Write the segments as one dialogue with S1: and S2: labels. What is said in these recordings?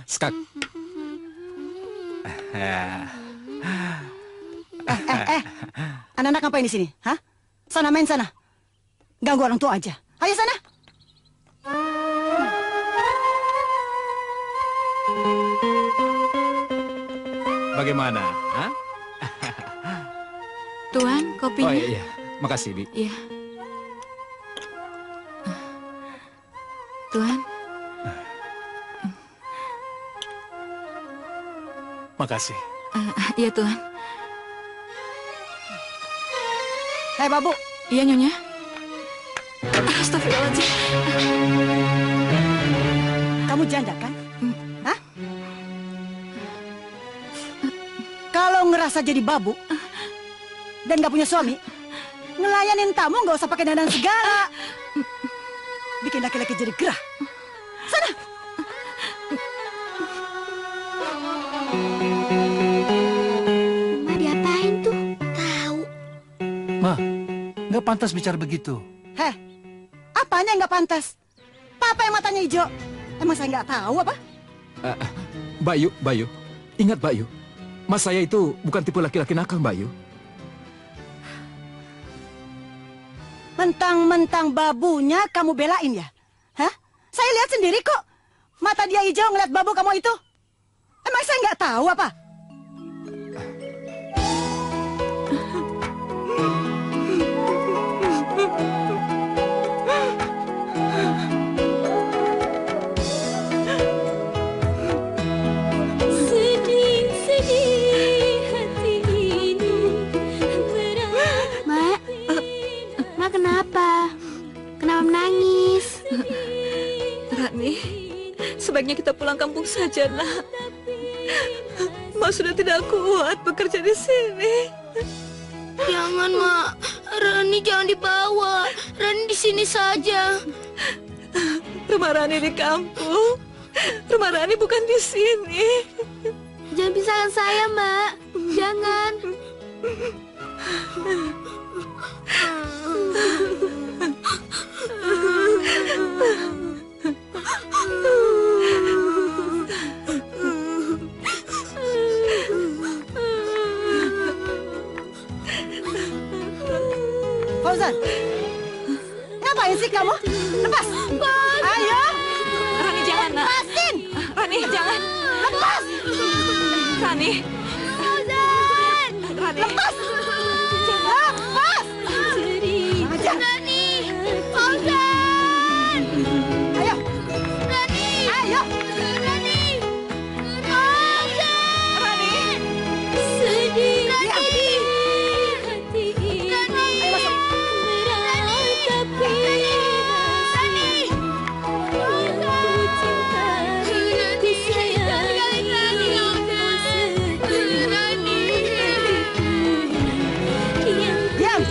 S1: Skak.
S2: Anak-anak ngapain di sini? Hah? Sana main sana. Ganggu orang tua aja. Ayo sana.
S1: Bagaimana? Hah?
S3: Tuan, kopinya.
S1: Oh iya, makasih, Bi.
S3: Iya. Tuan.
S1: Makasih.
S3: Iya, Tuan.
S2: Hei, Babu.
S3: Iya, Nyonya. Astagfirullahaladzim.
S2: Kamu janda kan? Hah? Kalau ngerasa jadi babu dan gak punya suami, ngelayanin tamu gak usah pakai dandan segala. Bikin laki-laki jadi gerah. Sana.
S4: Ma diapain tuh? Tahu.
S5: Ma, nggak pantas bicara begitu.
S2: Heh, apanya yang gak pantas? Papa yang matanya hijau. Emang saya nggak tahu apa?
S1: Bayu. Ingat, Bayu. Mas saya itu bukan tipe laki-laki nakal, Bayu.
S2: Mentang-mentang babunya kamu belain ya? Hah? Saya lihat sendiri kok. Mata dia hijau ngeliat babu kamu itu. Emang saya nggak tahu apa?
S4: Ma kenapa? Kenapa menangis?
S3: Rani, sebaiknya kita pulang kampung saja, Nak. Ma sudah tidak kuat bekerja di sini.
S4: Jangan, Ma. Rani jangan dibawa. Rani di sini saja.
S3: Rumah Rani di kampung. Rumah Rani bukan di sini.
S4: Jangan pisahkan saya, Mbak. Jangan.
S2: Fauzan, ngapain sih kamu? Lepas! Ayo!
S3: Rani, jangan, Nak.
S2: Lepasin!
S3: Rani, jangan.
S2: Lepas!
S3: Rani.
S4: Fauzan!
S3: Rani.
S2: Lepas! Lepas! Aja!
S4: Rani! Fauzan!
S2: Ayo!
S4: Rani!
S2: Ayo!
S4: Rani! Fauzan!
S3: Rani.
S4: Sedih. Rani! Rani!
S2: Ayo masuk! Diam!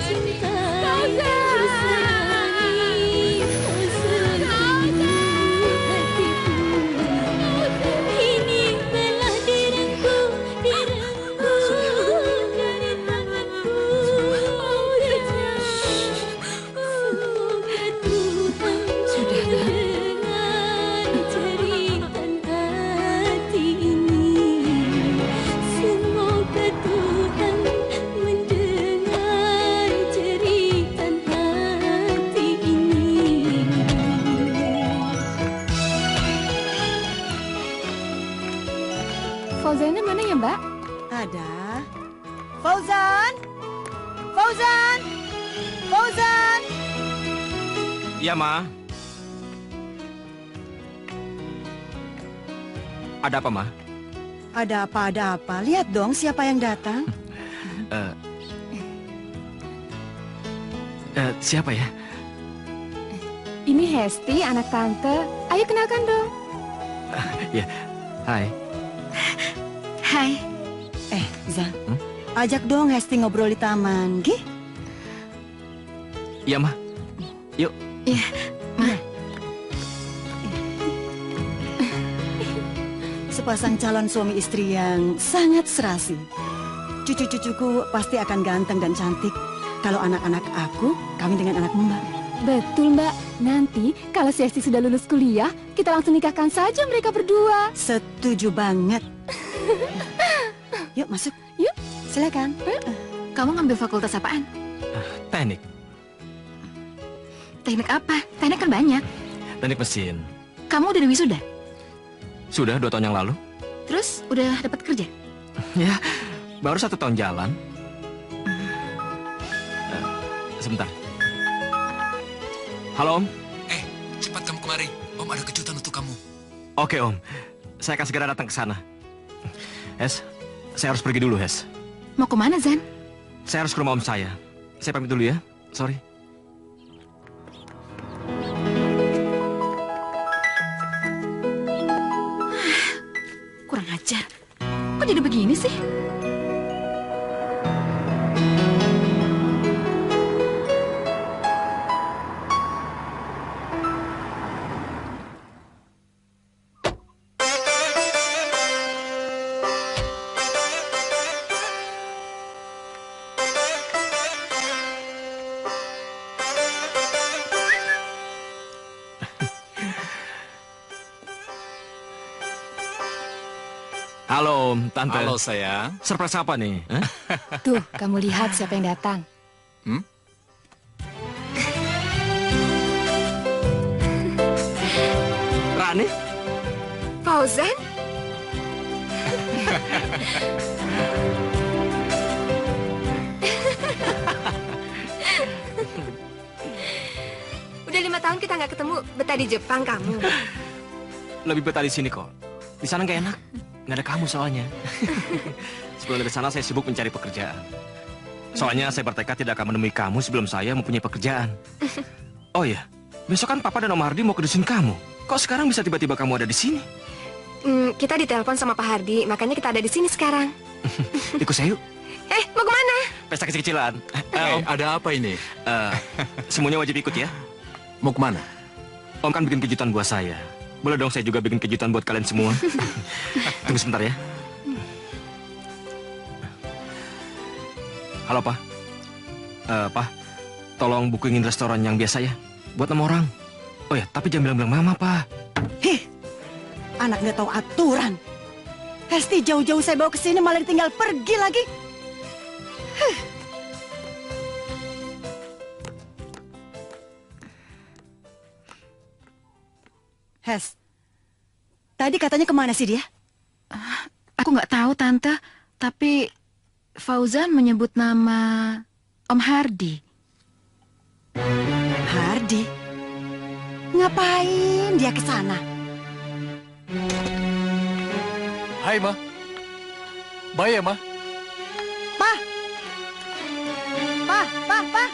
S4: Fauzannya mana ya, Mbak?
S2: Ada. Fauzan! Fauzan! Fauzan!
S1: Iya, Ma. Ada apa, Ma?
S2: Ada apa? Lihat dong siapa yang datang.
S1: Siapa ya?
S4: Ini Hesti, anak tante. Ayo kenalkan dong.
S1: Ya, hai.
S4: Hai.
S2: Zan, ajak dong Hesti ngobrol di taman, Gih?
S1: Iya, Ma. Yuk.
S4: Iya.
S2: Sepasang calon suami istri yang sangat serasi. Cucu-cucuku pasti akan ganteng dan cantik kalau anak-anak aku kawin dengan anak Mbak.
S6: Betul, Mbak. Nanti kalau si Hesti sudah lulus kuliah, kita langsung nikahkan saja mereka berdua.
S2: Setuju banget. Yuk masuk.
S6: Yuk.
S2: Silakan.
S3: Kamu ngambil fakultas apaan?
S1: Teknik.
S3: Teknik apa? Teknik kan banyak.
S1: Teknik mesin.
S3: Kamu udah wisuda?
S1: Sudah 2 tahun yang lalu.
S3: Terus udah dapat kerja?
S1: Ya, baru 1 tahun jalan. Sebentar. Halo, Om.
S5: Cepat kamu kemari. Om ada kejutan untuk kamu.
S1: Oke, Om. Saya akan segera datang ke sana. Hes, saya harus pergi dulu, Hes.
S3: Mau kemana, Zan?
S1: Saya harus ke rumah om saya. Saya pamit dulu ya. Sorry.
S3: Kurang ajar. Kok jadi begini sih?
S1: Halo, Om, Tante.
S5: Halo sayang.
S1: Surprise apa nih? Hah?
S6: Tuh, kamu lihat siapa yang datang.
S1: Rani?
S3: Fauzan?
S4: Udah 5 tahun kita nggak ketemu. Betah di Jepang kamu.
S1: Lebih betah di sini kok. Di sana nggak enak. Nggak ada kamu soalnya. Sebelum dari sana saya sibuk mencari pekerjaan. Soalnya saya bertekad tidak akan menemui kamu sebelum saya mempunyai pekerjaan. Oh iya, besok kan Papa dan Om Hardi mau kedusin kamu. Kok sekarang bisa tiba-tiba kamu ada di sini?
S4: Kita ditelepon sama Pak Hardi, makanya kita ada di sini sekarang.
S1: Ikut saya yuk.
S4: Mau kemana?
S1: Pesta kecil-kecilan.
S5: Hey,
S1: Om,
S5: ada apa ini?
S1: semuanya wajib ikut ya.
S5: Mau kemana?
S1: Om kan bikin kejutan buat saya. Boleh dong saya juga bikin kejutan buat kalian semua. Tunggu sebentar ya. Halo, Pak. Pak, tolong bookingin restoran yang biasa ya. Buat 6 orang. Oh ya, tapi jangan bilang-bilang Mama, Pak.
S2: Anak nggak tahu aturan. Hesti jauh-jauh saya bawa ke sini malah ditinggal pergi lagi. Hes, tadi katanya kemana sih dia?
S3: Aku nggak tahu, Tante. Tapi Fauzan menyebut nama Om Hardi.
S2: Hardi? Ngapain dia ke sana?
S5: Hai, Ma. Bye ya, Ma.
S2: Pa,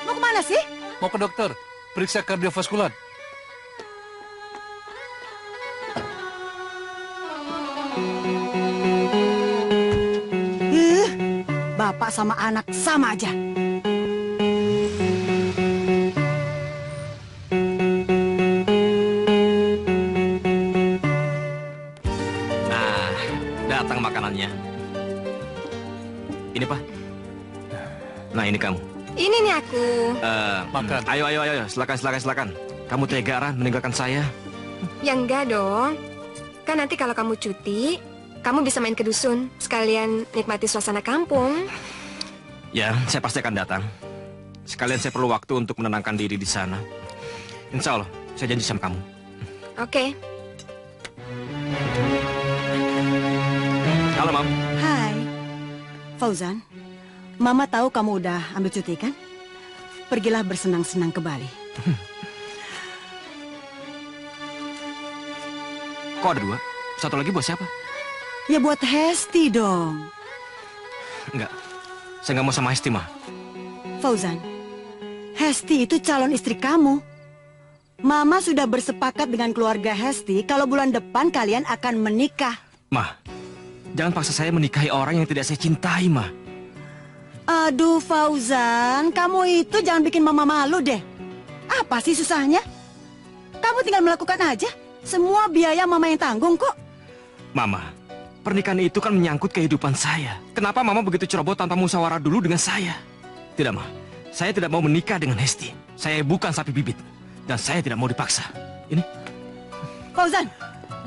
S2: mau kemana sih?
S5: Mau ke dokter. Periksa kardiovaskular.
S2: Bapak sama anak sama aja.
S1: Nah, datang makanannya. Ini, Pak. Nah, ini kamu.
S4: Ini nih aku.
S5: Makan.
S1: Ayo. Silakan. Kamu tega, Ran, meninggalkan saya.
S4: Ya enggak dong. Kan nanti kalau kamu cuti, kamu bisa main ke dusun. Sekalian nikmati suasana kampung.
S1: Ya, saya pasti akan datang. Sekalian saya perlu waktu untuk menenangkan diri di sana. Insya Allah, saya janji sama kamu.
S4: Oke.
S1: Halo, Mam.
S2: Hai, Fauzan. Mama tahu kamu udah ambil cuti kan? Pergilah bersenang-senang ke Bali.
S1: Kok ada 2? Satu lagi buat siapa?
S2: Ya buat Hesti dong.
S1: Enggak, saya nggak mau sama Hesti, Ma.
S2: Fauzan, Hesti itu calon istri kamu. Mama sudah bersepakat dengan keluarga Hesti kalau bulan depan kalian akan menikah.
S1: Ma, jangan paksa saya menikahi orang yang tidak saya cintai, Ma.
S2: Aduh Fauzan, kamu itu jangan bikin mama malu deh. Apa sih susahnya? Kamu tinggal melakukan aja. Semua biaya mama yang tanggung kok.
S1: Mama, pernikahan itu kan menyangkut kehidupan saya. Kenapa Mama begitu ceroboh tanpa musyawarah dulu dengan saya? Tidak, Ma. Saya tidak mau menikah dengan Hesti. Saya bukan sapi bibit. Dan saya tidak mau dipaksa. Ini.
S2: Fauzan,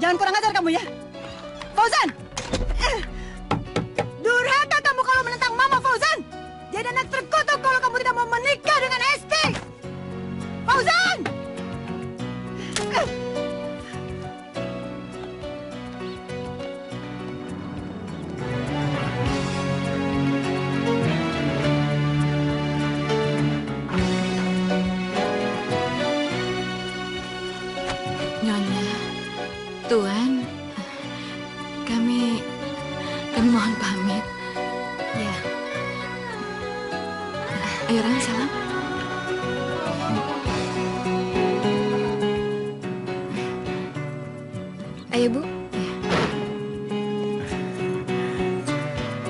S2: jangan kurang ajar kamu ya. Fauzan! Durhaka kamu kalau menentang Mama, Fauzan! Jadi anak terkutuk kalau kamu tidak mau menikah dengan Esti! Fauzan!
S3: Nyonya, Tuan, kami mohon pamit.
S4: Ya.
S3: Ayo, Ran, salam.
S4: Ayo, Bu.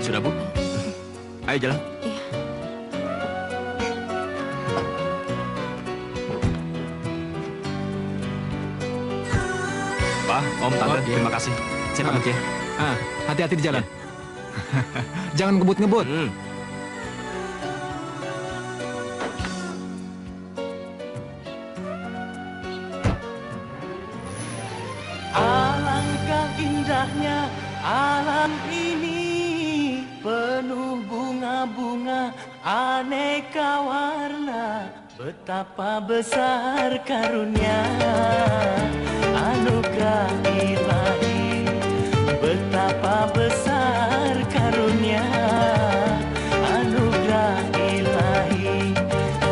S1: Sudah, Bu? Ayo jalan.
S3: Iya.
S1: Pak, Om, Tante,
S5: Oke.
S1: terima kasih. Saya pamit ya.
S5: Hati-hati di jalan. Jangan ngebut-ngebut.
S7: Alangkah indahnya alam ini, penuh bunga-bunga aneka warna. Betapa besar karunia anugerah ilahi, betapa besar karunia anugerah ilahi.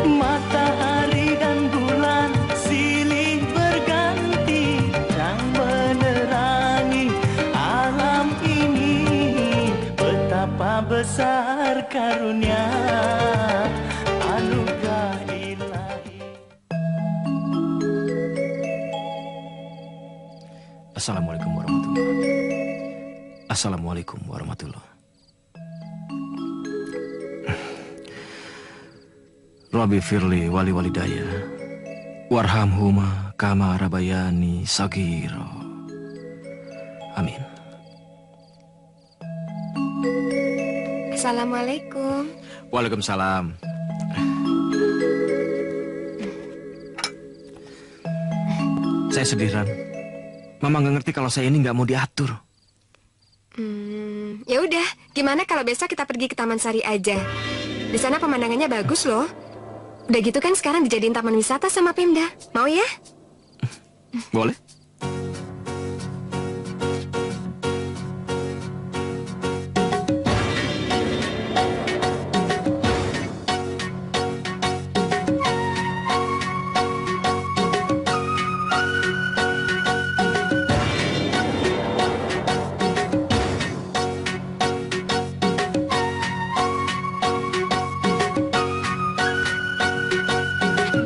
S7: Matahari dan bulan silih berganti yang menerangi alam ini. Betapa besar karunia anugerah ilahi.
S1: Assalamualaikum warahmatullahi. Assalamualaikum warahmatullahi. Rabbi firli wali walidaya warhamhuma kama rabayani sagiro. Amin.
S4: Assalamualaikum.
S1: Waalaikumsalam. Saya sedih, Ran. Mama nggak ngerti kalau saya ini nggak mau diatur.
S4: Ya udah, gimana kalau besok kita pergi ke Taman Sari aja? Di sana pemandangannya bagus loh. Udah gitu kan sekarang dijadiin taman wisata sama Pemda. Mau ya?
S1: Boleh?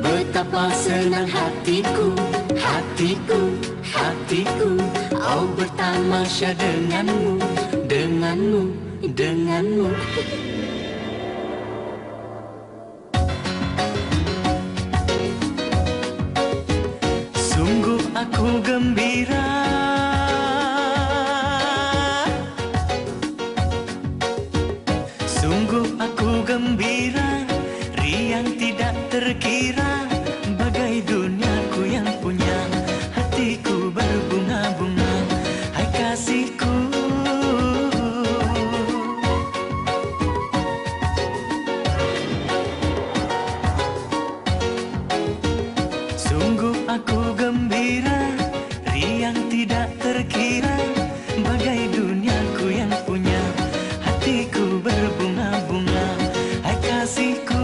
S7: Betapa senang hatiku, hatiku, hatiku, oh bertamasya denganmu, denganmu, denganmu. Sungguh aku gembira, sungguh aku gembira, riang tidak terkira, bagai duniaku yang punya hatiku berbunga-bunga, hai kasihku. Sungguh aku gembira, riang tidak terkira, bagai duniaku yang punya hatiku berbunga-bunga, hai kasihku.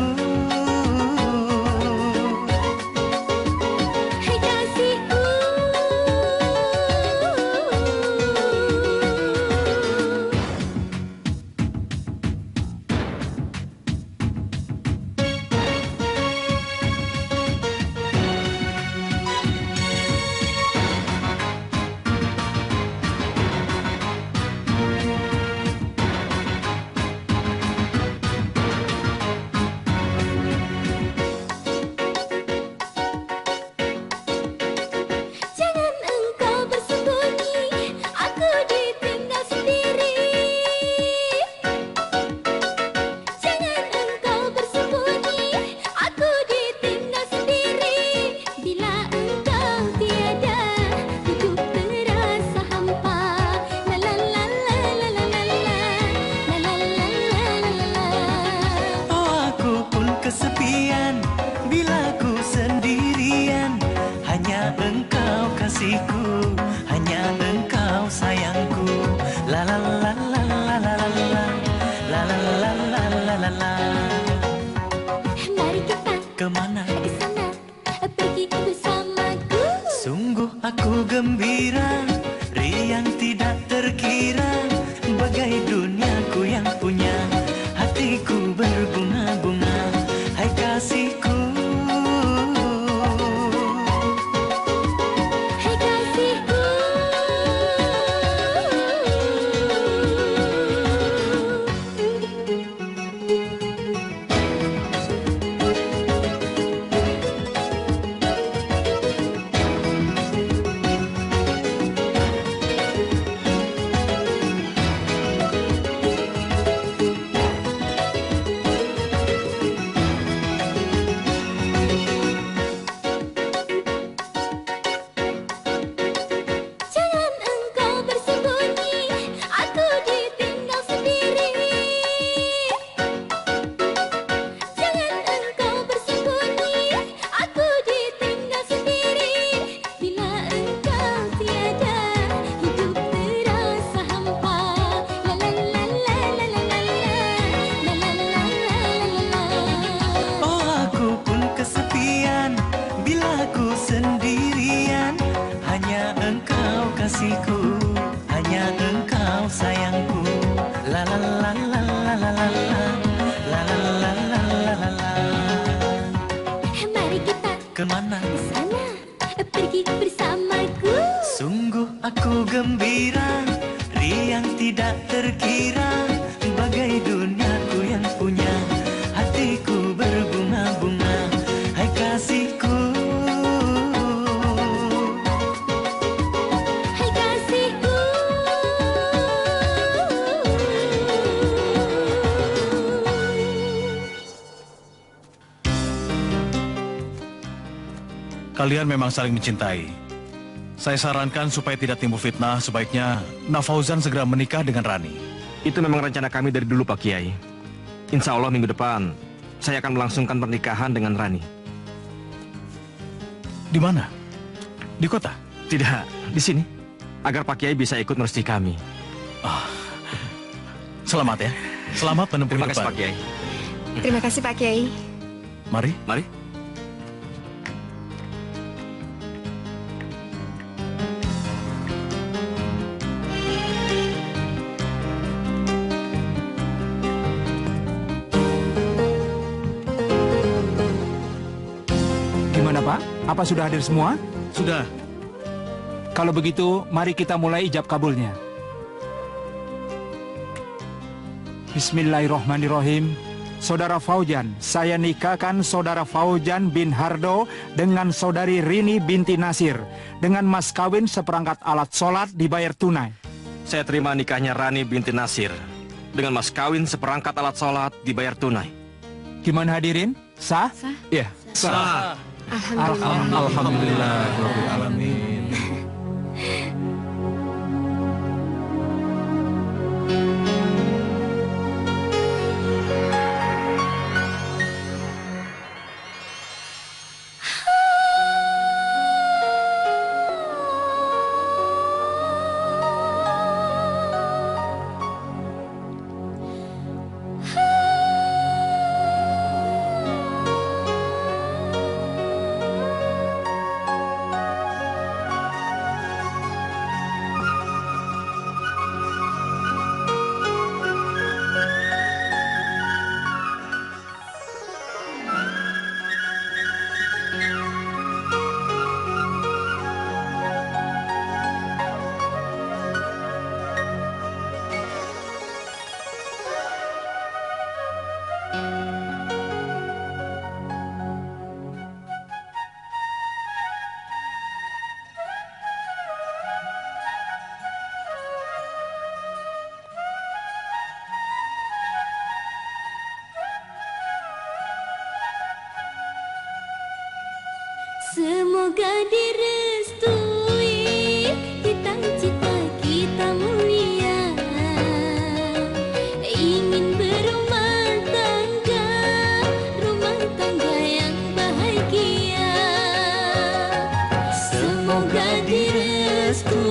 S7: hanya engkau sayangku. La la la la la la la la la la la la la la la.
S8: Mari kita
S7: Kemana?
S8: ke sana, pergi bersamaku.
S7: Sungguh aku gembira, riang tidak terkira, bagai duniaku yang punya, hatiku berbunga-bunga. Hai kasihku,
S8: Hai kasihku, jangan engkau bersembunyi, aku ditinggal sendiri. Jangan engkau bersembunyi, aku ditinggal sendiri. Bila engkau tiada, hidup terasa hampa. La la la la la la la la la la la la.
S7: oh aku pun kesepian, bila ku sendirian, hanya engkau kasihku, hanya engkau sayangku. La la la la la la la la la la la la la la la.
S8: Mari kita
S7: Kemana?
S8: ke sana, pergi bersamaku.
S7: Sungguh aku gembira, riang tidak terkira, bagai duniaku yang punya, hatiku berbunga-bunga. Hai kasihku,
S8: Hai kasihku,
S5: Kalian memang saling mencintai. Saya sarankan supaya tidak timbul fitnah, sebaiknya Nafauzan segera menikah dengan Rani.
S1: Itu memang rencana kami dari dulu, Pak Kiai. Insya Allah minggu depan, saya akan melangsungkan pernikahan dengan Rani.
S5: Di mana? Di kota?
S1: Tidak, di sini. Agar Pak Kiai bisa ikut merestui kami.
S5: Selamat ya. Selamat menempuh
S1: Terima
S5: hidup
S1: kasih, Pak
S5: baru.
S1: Kiai.
S4: Terima kasih Pak Kiai.
S5: Mari.
S1: Mari.
S9: Gimana Pak? Apa sudah hadir semua?
S5: Sudah.
S9: Kalau begitu, mari kita mulai ijab kabulnya. Bismillahirrahmanirrahim. Saudara Faujan, saya nikahkan Saudara Faujan bin Hardo dengan Saudari Rini binti Nasir dengan mas kawin seperangkat alat sholat dibayar tunai.
S1: Saya terima nikahnya Rani binti Nasir dengan mas kawin seperangkat alat sholat dibayar tunai.
S9: Gimana hadirin? Sah?
S6: Sah.
S9: Ya, sah.
S4: Alhamdulillah.
S5: Alhamdulillah. Rabbil alamin.
S8: Semoga direstui cita-cita kita mulia, ingin berumah tangga yang bahagia. Semoga direstui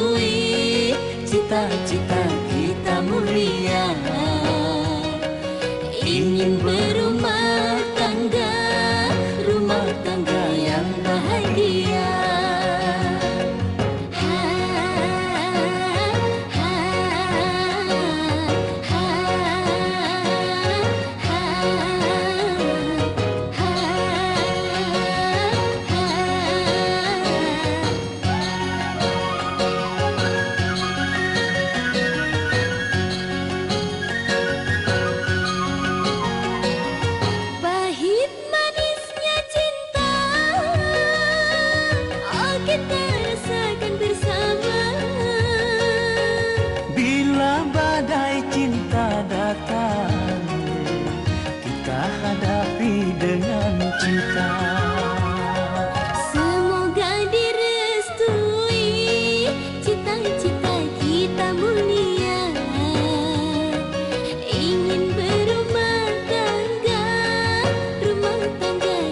S7: datang, kita hadapi dengan cinta.
S8: Semoga direstui cita-cita kita mulia, ingin berumah tangga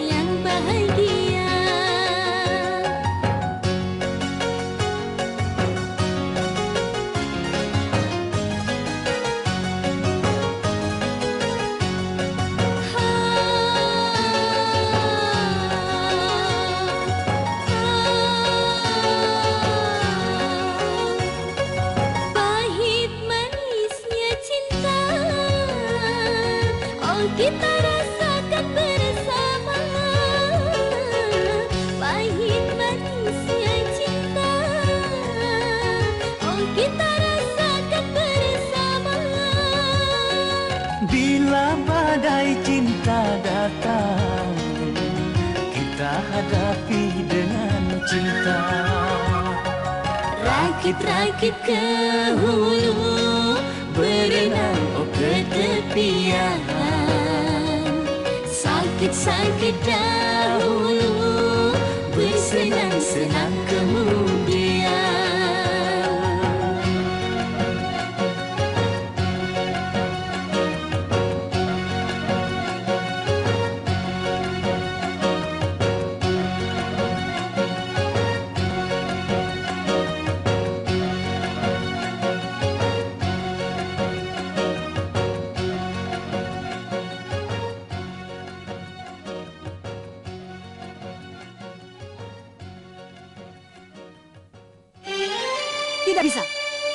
S8: yang bahagia. Pahit manisnya cinta, oh kita rasakan bersama. Pahit manisnya cinta, oh kita rasakan bersama.
S7: Bila badai cinta datang, kita hadapi dengan cinta.
S8: Rakit-rakit ke hulu, berenang oh ke tepian. Sakit-sakit dahulu, bersenang-senang kemudian.
S2: Tidak bisa.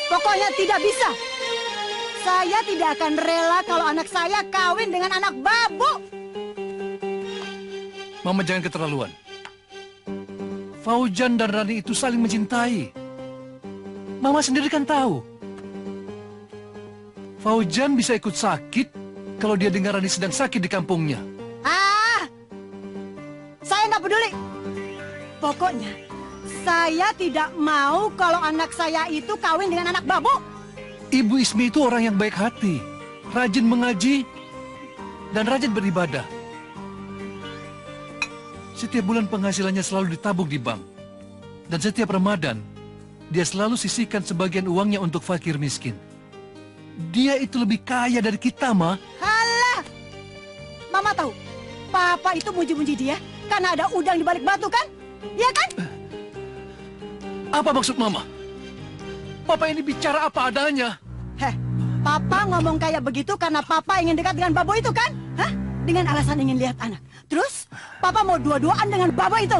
S2: Pokoknya tidak bisa. Saya tidak akan rela kalau anak saya kawin dengan anak babu.
S5: Mama jangan keterlaluan. Faujan dan Rani itu saling mencintai. Mama sendiri kan tahu. Faujan bisa ikut sakit kalau dia dengar Rani sedang sakit di kampungnya.
S2: Saya nggak peduli. Pokoknya saya tidak mau kalau anak saya itu kawin dengan anak babu.
S5: Ibu Ismi itu orang yang baik hati, rajin mengaji, dan rajin beribadah. Setiap bulan penghasilannya selalu ditabung di bank. Dan setiap Ramadan, dia selalu sisihkan sebagian uangnya untuk fakir miskin. Dia itu lebih kaya dari kita, Ma.
S2: Halah! Mama tahu, Papa itu muji-muji dia karena ada udang di balik batu kan? Iya kan?
S5: Apa maksud Mama? Papa ini bicara apa adanya.
S2: Papa ngomong kayak begitu karena Papa ingin dekat dengan babo itu kan? Hah? Dengan alasan ingin lihat anak. Terus, Papa mau dua-duaan dengan babo itu.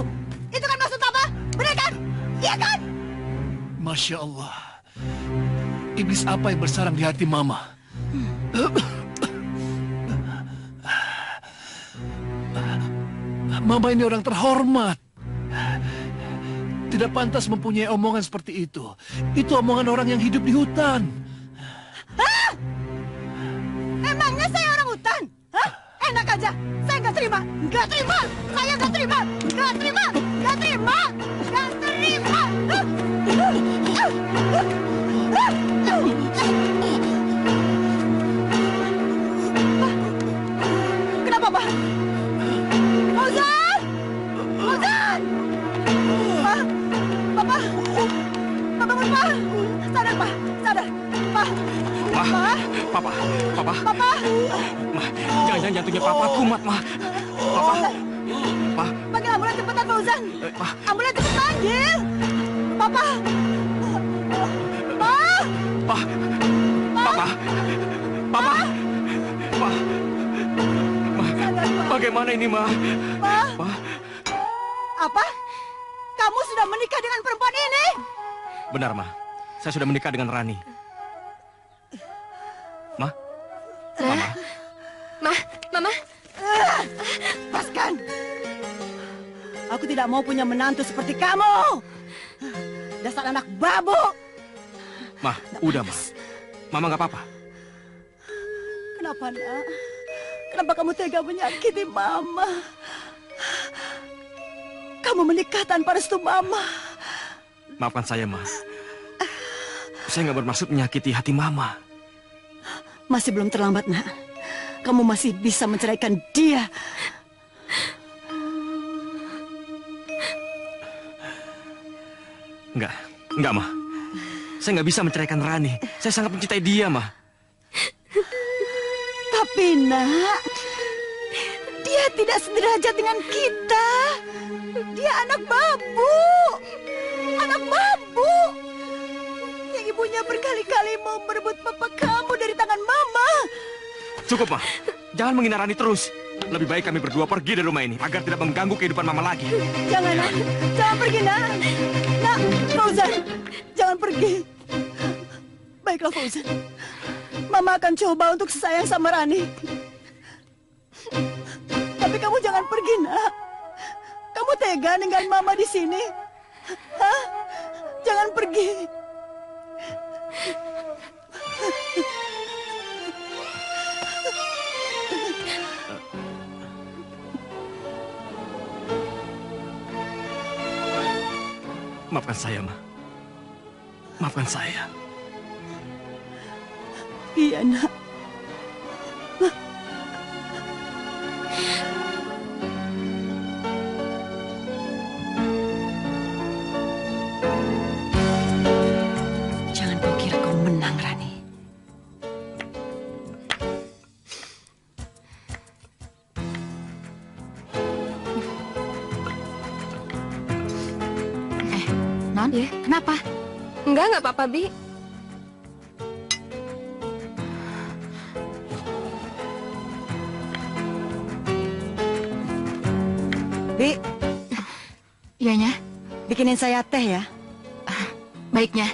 S2: Itu kan maksud Papa? Benar kan? Iya kan?
S5: Masya Allah. Iblis apa yang bersarang di hati Mama? Mama ini orang terhormat. Tidak pantas mempunyai omongan seperti itu. Itu omongan orang yang hidup di hutan.
S2: Hah? Emangnya saya orang hutan? Hah? Enak aja. Saya nggak terima. Nggak terima. Saya nggak terima. Nggak terima. Nggak terima. Nggak terima. Kenapa, Pak? Fauzan! Fauzan! Pak! Papa! Pak bangun, Pak! Sadar, Pak! Sadar! Pak!
S1: Papa!
S2: Papa!
S1: Ma, jangan jantungnya Papa kumat, Ma. Papa! Pa!
S2: Panggil ambulans cepetan, Fauzan!
S1: Pa!
S2: Ambulans cepet panggil! Papa! Pa!
S1: Pa! Papa! Papa! Pa! Ma, bagaimana ini, Ma?
S2: Pa! Apa? Kamu sudah menikah dengan perempuan ini?
S1: Benar, Ma. Saya sudah menikah dengan Rani. Ma? Mama?
S4: Mama?
S2: Lepaskan! Aku tidak mau punya menantu seperti kamu! Dasar anak babu!
S1: Ma, udah, Ma. Mama nggak apa-apa.
S2: Kenapa, nak? Kenapa kamu tega menyakiti Mama? Kamu menikah tanpa restu Mama.
S1: Maafkan saya, Ma. Saya nggak bermaksud menyakiti hati Mama.
S2: Masih belum terlambat, nak. Kamu masih bisa menceraikan dia.
S1: Enggak, Ma. Saya nggak bisa menceraikan Rani. Saya sangat mencintai dia, Ma.
S2: Tapi, nak, dia tidak sederajat dengan kita. Dia anak babu. Anak babu. Yang ibunya berkali-kali mau merebut papa kamu dari tangan mama.
S1: Cukup, Ma. Jangan menghina Rani terus. Lebih baik kami berdua pergi dari rumah ini agar tidak mengganggu kehidupan Mama lagi.
S2: Jangan, nak. Jangan pergi, nak. Nak, Fauzan, jangan pergi. Baiklah, Fauzan. Mama akan coba untuk sayang sama Rani. Tapi kamu jangan pergi, nak. Kamu tega dengan Mama di sini? Hah? Jangan pergi.
S1: Maafkan saya, Ma. Maafkan saya.
S2: Iya, nak. Jangan kau kira kau menang, Rani.
S6: Non,
S4: Ya?
S6: kenapa?
S4: Enggak apa-apa, Bi.
S2: Bi,
S6: Iyanya,
S2: bikinin saya teh ya.
S6: baiknya.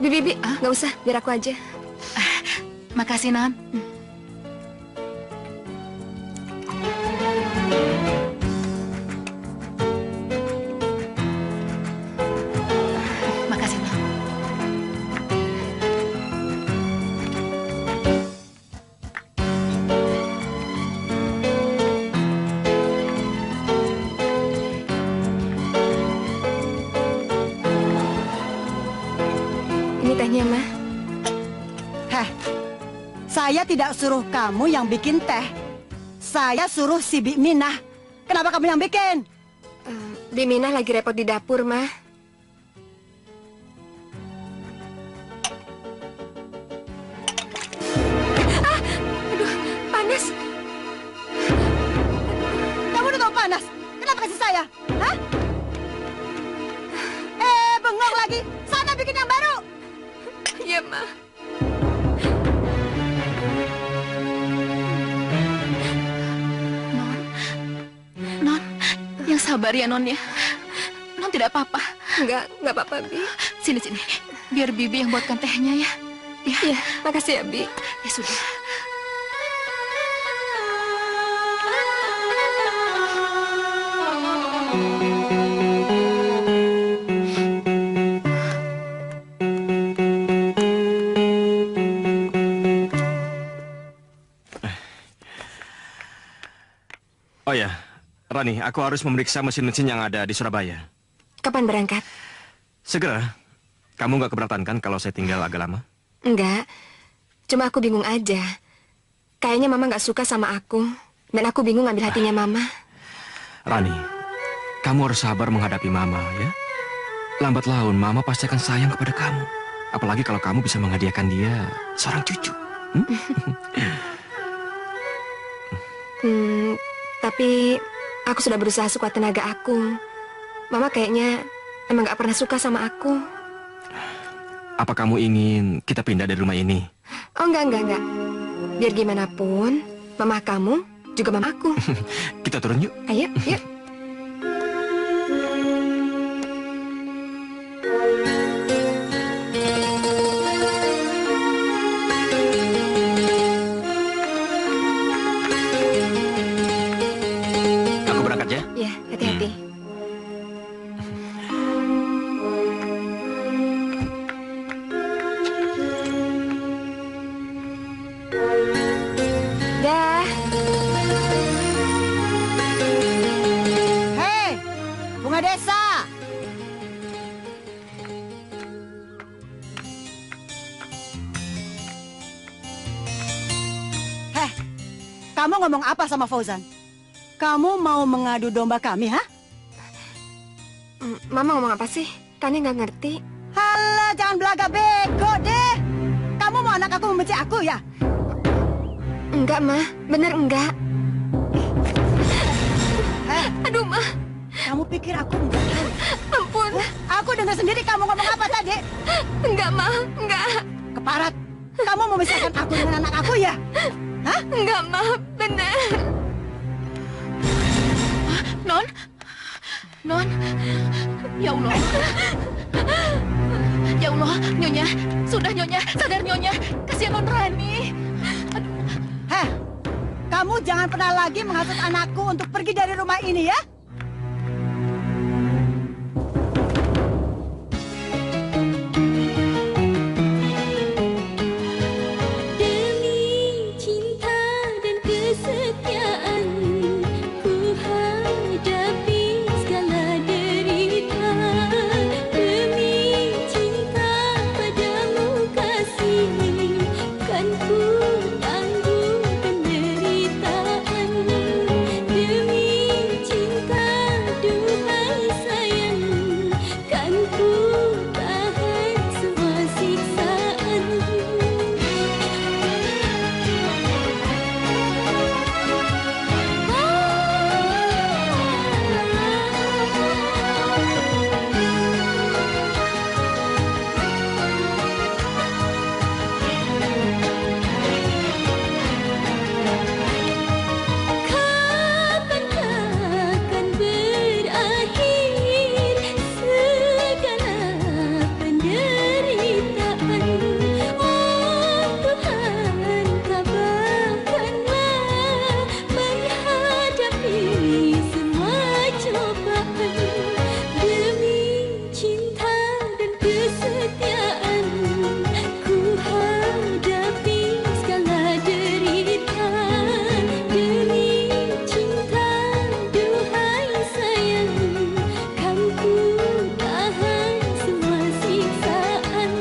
S4: Bi, nggak usah, biar aku aja.
S6: Makasih, Non. Makasih, Non.
S4: Ini tehnya, Ma.
S2: Heh, saya tidak suruh kamu yang bikin teh. Saya suruh si Bi Minah. Kenapa kamu yang bikin?
S4: Bi Minah lagi repot di dapur, Ma. Aduh, panas.
S2: Kamu udah tahu panas. Kenapa kasih saya? Hah? Bengong lagi. Sana bikin yang baru.
S4: Iya, Ma.
S6: Non, yang sabar ya, Non ya. Non tidak apa-apa.
S4: Enggak apa-apa, Bi.
S6: Sini, biar Bibi yang buatkan tehnya ya.
S4: Iya, makasih ya, Bi.
S6: Ya sudah.
S1: Oh ya, Rani, aku harus memeriksa mesin-mesin yang ada di Surabaya.
S4: Kapan berangkat?
S1: Segera. Kamu nggak keberatan kan kalau saya tinggal agak lama?
S4: Enggak. Cuma aku bingung aja. Kayaknya Mama nggak suka sama aku. Dan aku bingung ngambil hatinya Mama.
S1: Rani, kamu harus sabar menghadapi Mama, ya. Lambat laun, Mama pasti akan sayang kepada kamu. Apalagi kalau kamu bisa menghadiahkan dia seorang cucu.
S4: Tapi aku sudah berusaha sekuat tenaga aku. Mama kayaknya emang nggak pernah suka sama aku.
S1: Apa kamu ingin kita pindah dari rumah ini?
S4: Oh, enggak. Biar gimana pun, Mama kamu juga Mama aku.
S1: Kita turun yuk.
S4: Ayo, yuk.
S1: Aku berangkat ya.
S4: Ya, hati-hati. Dah.
S2: Hei, bunga desa. Kamu ngomong apa sama Fauzan? Kamu mau mengadu domba kami, ha?
S4: Mama ngomong apa sih? Tani nggak ngerti.
S2: Halah, jangan belaga bego deh. Kamu mau anak aku membenci aku ya?
S4: Enggak, Ma. Bener enggak. Aduh, Ma.
S2: Kamu pikir aku enggak tahu?
S4: Ampun.
S2: Aku dengar sendiri kamu ngomong apa tadi.
S4: Enggak, Ma. Enggak.
S2: Keparat. Kamu mau memisahkan aku dengan anak aku ya? Hah?
S4: Enggak, Ma. Bener.
S6: Non? Non? Ya Allah. Ya Allah, Nyonya. Sudah, Nyonya. Sadar, Nyonya. Kasihan Non Rani.
S2: Heh, kamu jangan pernah lagi menghasut anakku untuk pergi dari rumah ini ya.
S8: Demi cinta dan kesetiaan, ku hadapi segala derita. Demi cinta padamu kasih, kan ku tangguh penderitaan. Demi cinta duhai sayang, kan ku tahan semua siksaan. Kapankah akan berakhir segala penderitaan? Oh Tuhan, tabahkanlah menghadapi semua cobaan. Demi cinta dan kesetiaan, ku hadapi segala derita. Demi cinta duhai sayang, kan ku tahan semua siksaan.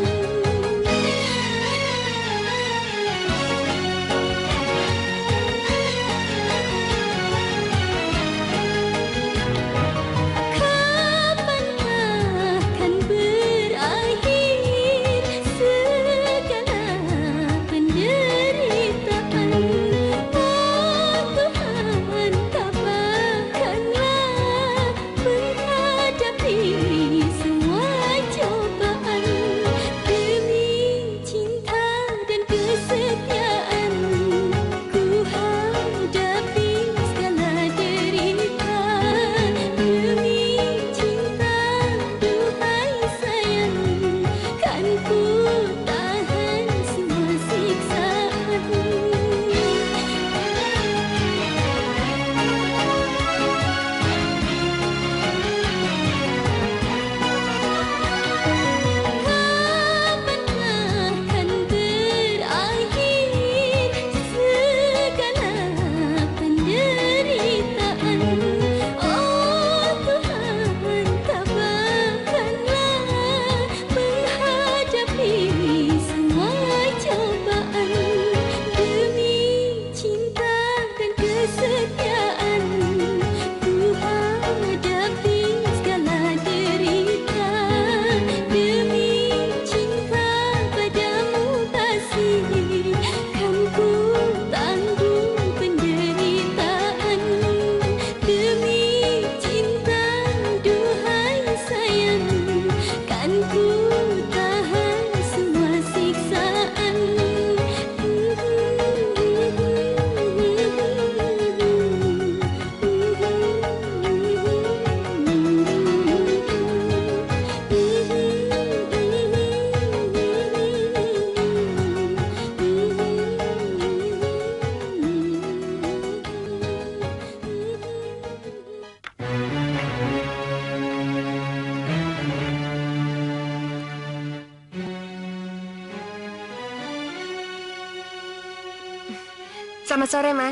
S8: Kapankah akan berakhir segala penderitaan? Oh Tuhan, tabahkanlah menghadapi semua cobaan. Demi cinta dan kesetiaan, ku hadapi segala derita. Demi cinta duhai sayang, kan ku tahan semua siksaan. Kapankah akan berakhir segala penderitaan? Oh Tuhan, tabahkanlah menghadapi semua cobaan. Demi cinta dan kesetiaan, ku hadapi segala derita. Demi cinta padamu kasih, kan ku tangguh penderitaan. Demi cinta duhai sayang, kan ku tahan semua siksaan.
S4: Selamat sore, Ma.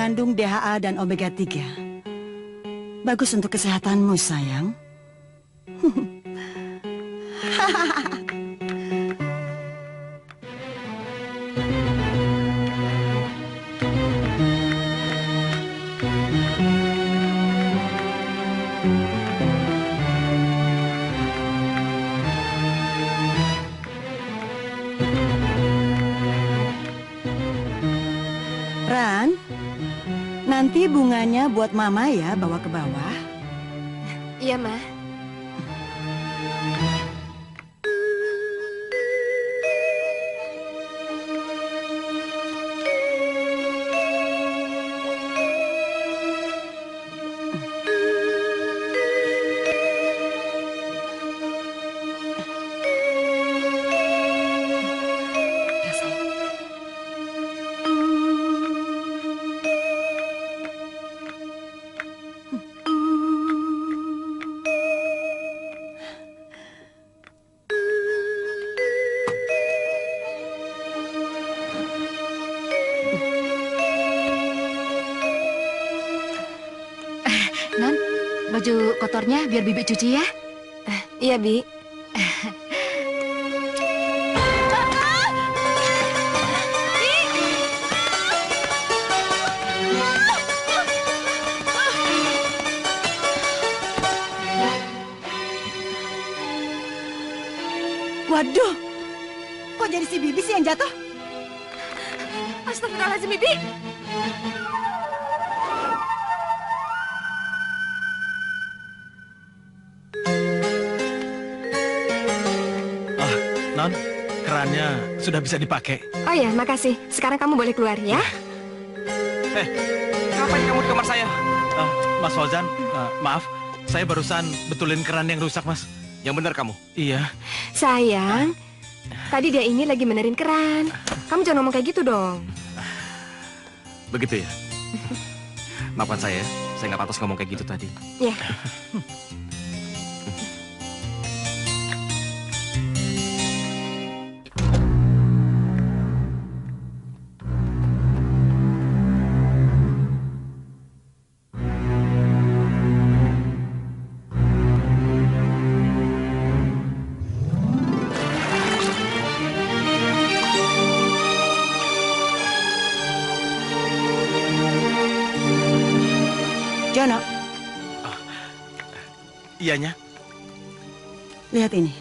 S2: mengandung DHA dan omega 3. Bagus untuk kesehatanmu, sayang. Ran, nanti bunganya buat Mama ya, bawa ke bawah.
S4: Iya, Ma.
S6: Non, baju kotornya biar Bibi cuci ya.
S4: Iya, Bi.
S2: Waduh, kok jadi si Bibi sih yang jatuh?
S4: Astagfirullahaladzim, Bibi.
S1: Non, kerannya sudah bisa dipakai.
S4: Oh ya, makasih. Sekarang kamu boleh keluar ya.
S1: Ngapain kamu di kamar saya? Mas Fauzan, maaf. Saya barusan betulin keran yang rusak, Mas. Yang benar kamu? Iya.
S4: Sayang, tadi dia ini lagi benerin keran. Kamu jangan ngomong kayak gitu dong.
S1: Begitu ya? Maafkan saya nggak pantas ngomong kayak gitu tadi.
S4: Ya.
S2: Jono,
S1: Iyanya.
S2: lihat ini.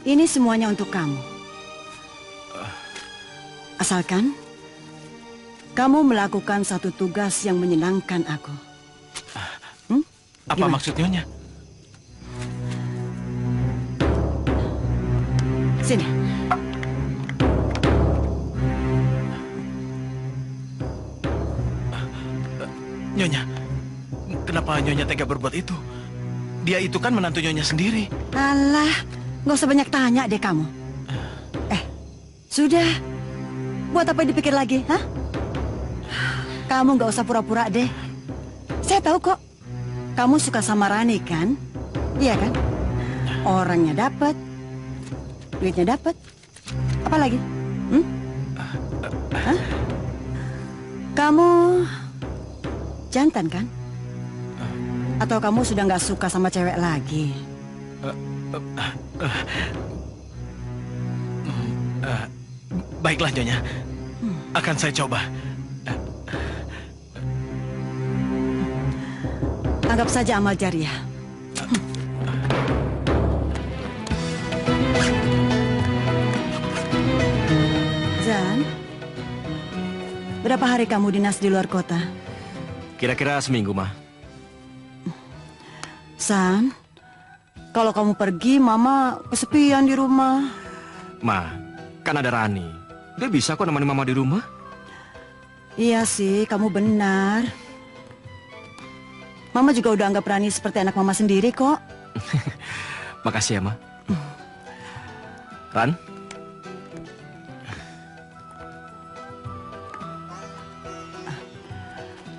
S2: Ini semuanya untuk kamu. Asalkan kamu melakukan satu tugas yang menyenangkan aku.
S1: Apa
S2: Gimana?
S1: maksud Nyonya?
S2: Sini.
S1: Nyonya, kenapa Nyonya tega berbuat itu? Dia itu kan menantu Nyonya sendiri.
S2: Alah, nggak usah banyak tanya deh kamu. Sudah. Buat apa dipikir lagi, hah? Kamu nggak usah pura-pura deh. Saya tahu kok. Kamu suka sama Rani kan? Iya kan? Orangnya dapat, duitnya dapat. Apa lagi? Hah? Kamu jantan kan? Atau kamu sudah nggak suka sama cewek lagi?
S1: Baiklah Nyonya, akan saya coba.
S2: Anggap saja amal jariah. Zan, berapa hari kamu dinas di luar kota?
S1: Kira-kira seminggu, Ma.
S2: San, kalau kamu pergi, Mama kesepian di rumah.
S1: Ma, kan ada Rani. Dia bisa kok nemani Mama di rumah.
S2: Iya sih, kamu benar. Mama juga udah anggap Rani seperti anak Mama sendiri kok.
S1: Makasih ya, Ma. Ran?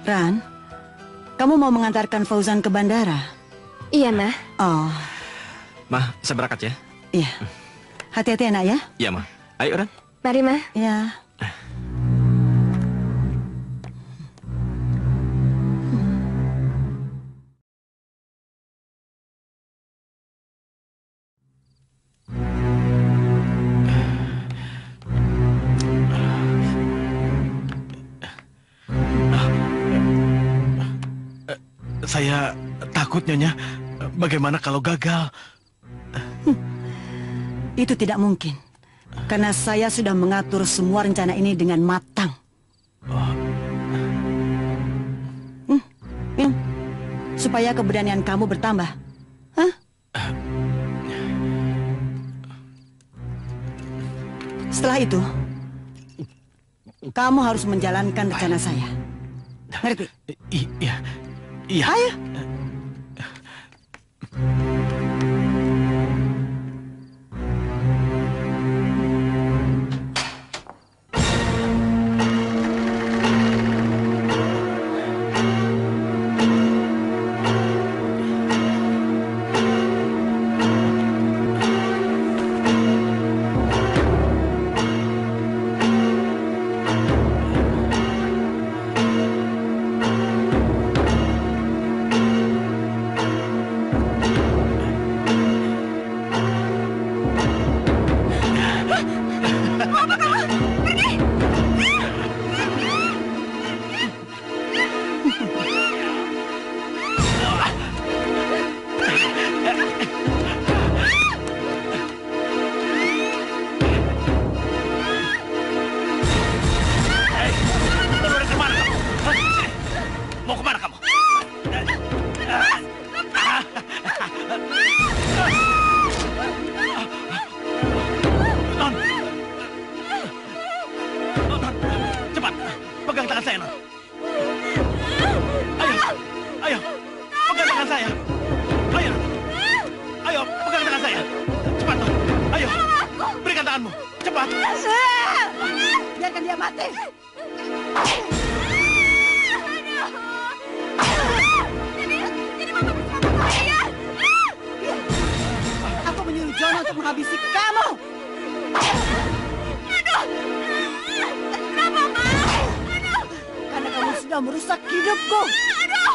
S2: Ran, kamu mau mengantarkan Fauzan ke bandara?
S4: Iya, Ma.
S2: Oh,
S1: Ma, saya berangkat ya.
S2: iya. Hati-hati enak ya.
S1: Iya, Ma. Ayo, Ran.
S4: Mari, Ma.
S2: Ya.
S10: Saya takut, Nyonya. Bagaimana kalau gagal?
S2: Itu tidak mungkin. Karena saya sudah mengatur semua rencana ini dengan matang. Minum. Supaya keberanian kamu bertambah. Hah? Setelah itu, kamu harus menjalankan rencana saya. Ngerti?
S10: Iya. Iya.
S2: Ayo. Biarkan dia mati. Aku menyuruh Jono untuk menghabisi kamu. Karena kamu sudah merusak hidupku.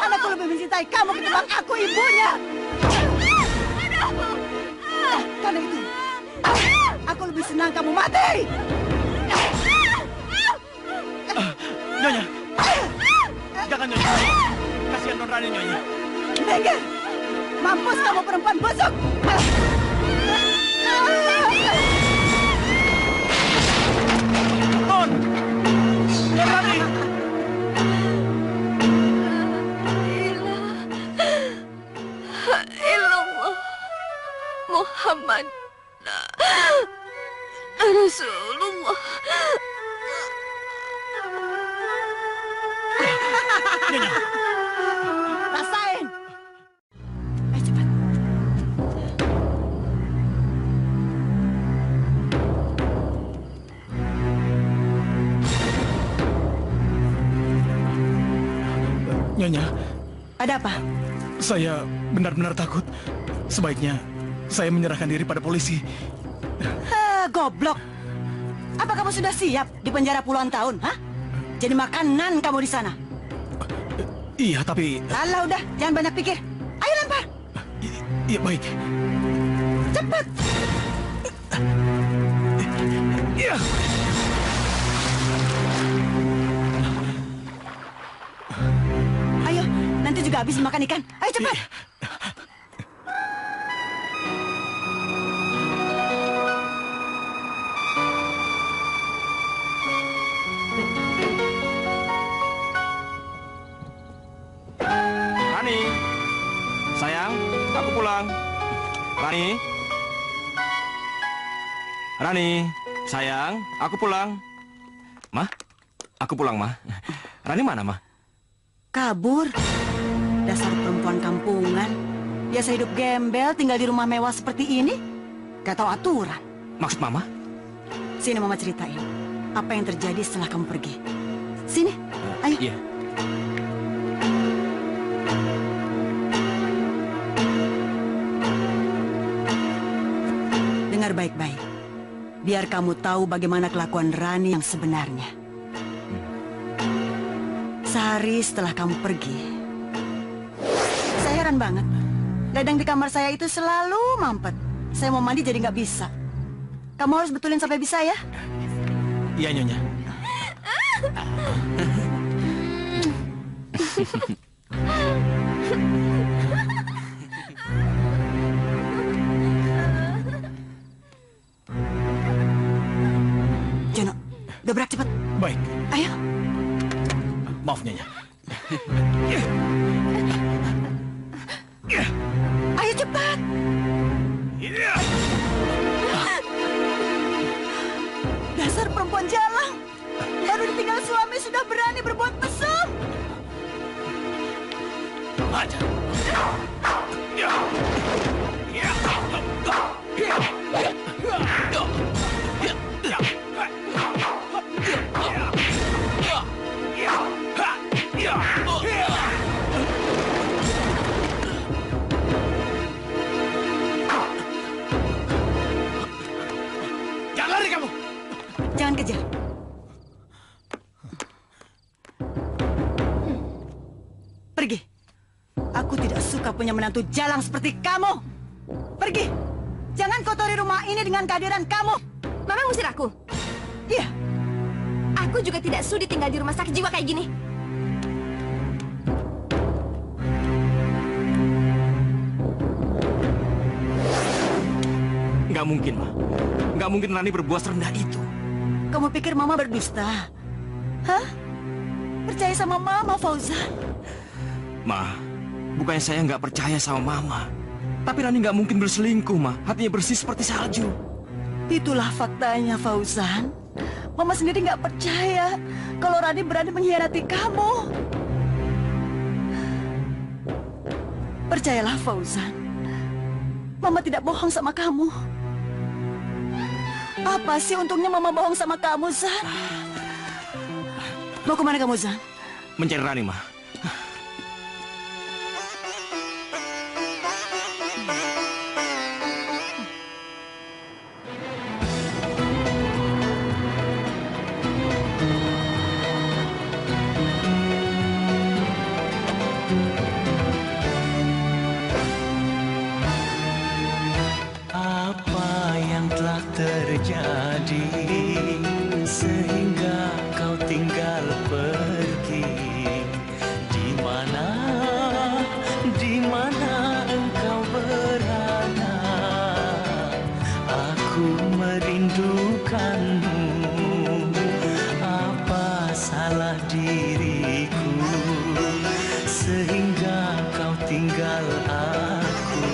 S2: Karena aku lebih mencintai kamu ketimbang aku ibunya. Karena itu, aku lebih senang kamu mati.
S10: Nyonya, jangan Nyonya. Kasihan Non Rani, Nyonya.
S2: Minggir! Mampus kamu perempuan busuk!
S10: Non! Non Rani!
S3: Ilallah Muhammad Rasulullah.
S2: Rasain! Ayo cepat.
S10: Nyonya,
S2: Ada apa?
S10: saya benar-benar takut. Sebaiknya saya menyerahkan diri pada polisi.
S2: Goblok! Apa kamu sudah siap di penjara puluhan tahun, hah? Jadi makanan kamu di sana.
S10: Iya, tapi...
S2: Alah udah, jangan banyak pikir. Ayo lempar.
S10: Iya, baik.
S2: Cepat.
S10: Iya.
S2: Ayo, nanti juga habis makan ikan. Ayo cepat.
S1: Rani, sayang, aku pulang. Rani, Rani, sayang, aku pulang. Mah, aku pulang, Mah. Rani mana, Mah?
S2: Kabur. Dasar perempuan kampungan. Biasa hidup gembel, tinggal di rumah mewah seperti ini. Gak tahu aturan.
S1: Maksud Mama?
S2: Sini Mama ceritain. Apa yang terjadi setelah kamu pergi. Sini, ayo.
S1: Iya.
S2: Dengar baik-baik. Biar kamu tahu bagaimana kelakuan Rani yang sebenarnya. Sehari setelah kamu pergi, saya heran banget. Dadang di kamar saya itu selalu mampet. Saya mau mandi jadi nggak bisa. Kamu harus betulin sampai bisa ya.
S10: Iya, Nyonya.
S2: Jono, dobrak cepat.
S10: Baik.
S2: Ayo.
S10: Maaf, Nyonya.
S2: Ayo cepat. Dasar perempuan jalang. Baru ditinggal suami sudah berani berbuat mesum.
S10: Aja.
S2: Jangan lari kamu. Jangan kejar. Pergi. Aku tidak suka punya menantu jalang seperti kamu. Pergi. Jangan kotori rumah ini dengan kehadiran kamu.
S4: Mama ngusir aku?
S2: Iya.
S4: Aku juga tidak sudi tinggal di rumah sakit jiwa kayak gini.
S1: Nggak mungkin, Ma. Nggak mungkin Rani berbuat serendah itu.
S2: Kamu pikir Mama berdusta? Hah? Percaya sama Mama, Fauzan?
S1: Ma, bukannya saya nggak percaya sama Mama. Tapi Rani nggak mungkin berselingkuh, Ma. Hatinya bersih seperti salju.
S2: Itulah faktanya, Fauzan. Mama sendiri nggak percaya kalau Rani berani mengkhianati kamu. Percayalah, Fauzan. Mama tidak bohong sama kamu. Apa sih untungnya Mama bohong sama kamu, Zan? Mau kemana kamu, Zan?
S1: Mencari Rani, Ma.
S7: Apa yang telah terjadi sehingga kau tinggal pergi? Di mana engkau berada? Aku merindukanmu. Apa salah diriku sehingga kau tinggal aku?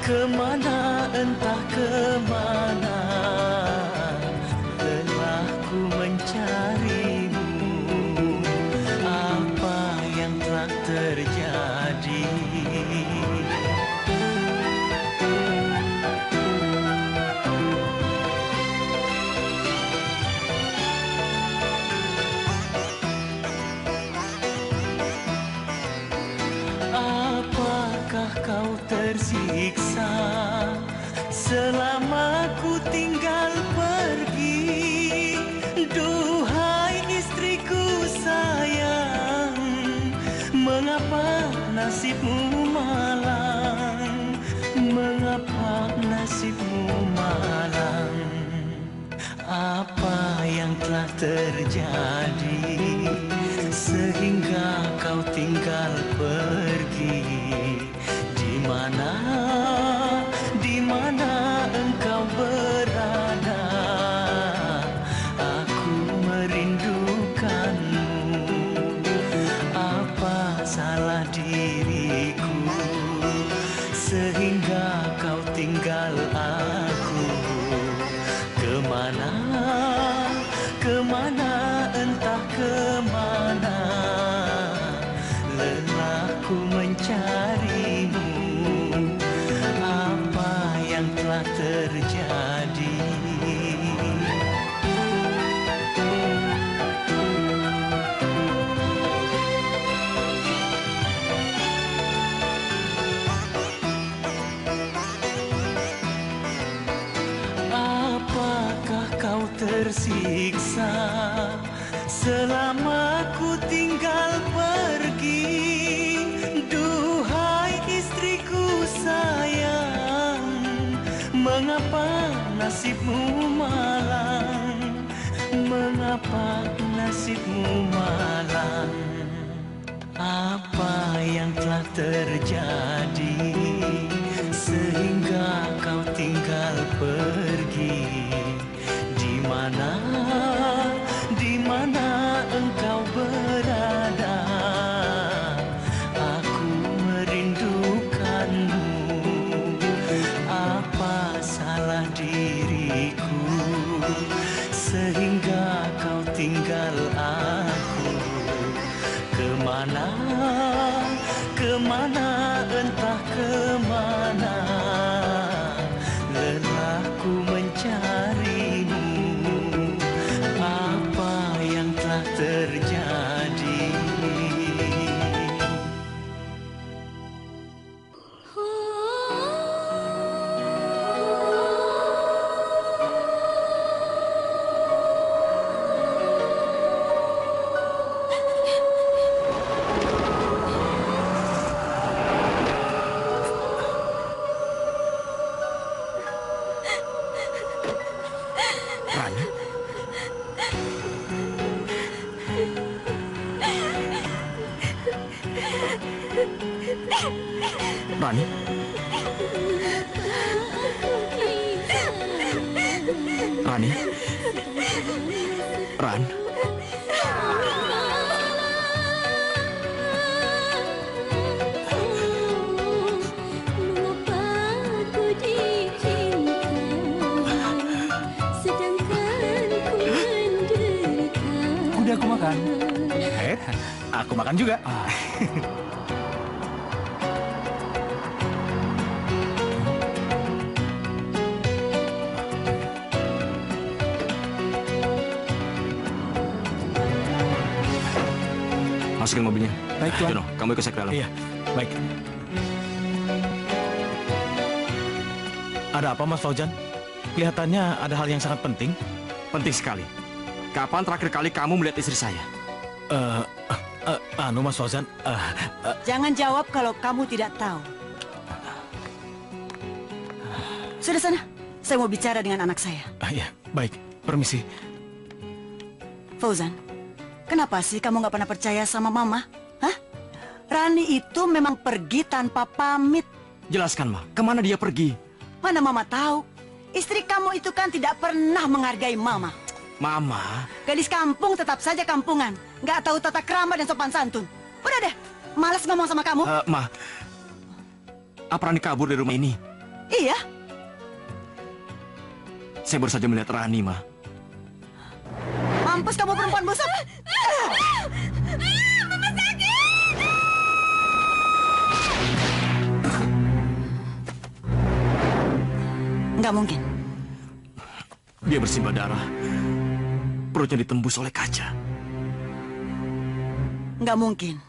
S7: Kemana, entah kemana, lelah ku mencarimu. Apa yang telah terjadi? Apakah kau tersiksa selama ku tinggal pergi? Duhai istriku sayang, mengapa nasibmu malang? Mengapa nasibmu malang? Apa yang telah terjadi sehingga kau tinggal pergi? Di mana engkau berada? Aku merindukanmu. Apa salah diriku sehingga kau tinggal aku? Kemana, entah kemana, lelah ku mencarimu. Apa yang telah terjadi? Apakah kau tersiksa selama ku tinggal pergi? Duhai istriku sayang, mengapa nasibmu malang? Mengapa nasibmu malang? Apa yang telah terjadi sehingga kau tinggal pergi? Di mana engkau berada? Aku merindukanmu. Apa salah diriku sehingga kau tinggal aku? Kemana, entah kemana, lelahku mencarimu. Apa yang telah terjadi?
S1: Rani? Rani? Rani? Ran?
S8: Mengapa ku dicinta sedangkan ku menderita?
S10: Udah aku makan. Aku makan juga.
S1: Masukin mobilnya.
S10: Baik, Tuan.
S1: Jono, kamu ikut saya ke dalam.
S10: Iya, baik. Ada apa, Mas Faujan? Kelihatannya ada hal yang sangat penting.
S1: Penting sekali. Kapan terakhir kali kamu melihat istri saya?
S10: Mas Fauzan,
S2: Jangan jawab kalau kamu tidak tahu. Sudah sana, saya mau bicara dengan anak saya.
S10: ya, baik, permisi.
S2: Fauzan, kenapa sih kamu nggak pernah percaya sama Mama? Hah? Rani itu memang pergi tanpa pamit.
S1: Jelaskan, Ma. Kemana dia pergi?
S2: Mana Mama tahu? Istri kamu itu kan tidak pernah menghargai Mama.
S1: Mama.
S2: Gadis kampung tetap saja kampungan. Nggak tahu tata krama dan sopan santun. Udah deh, malas ngomong sama kamu.
S1: Ma. Apa Rani kabur dari rumah ini?
S2: Iya.
S1: Saya baru saja melihat Rani, Ma.
S2: Mampus kamu perempuan busuk.
S8: Mama sakit!
S2: Nggak mungkin.
S1: Dia bersimbah darah. Perutnya ditembus oleh kaca.
S2: Nggak mungkin.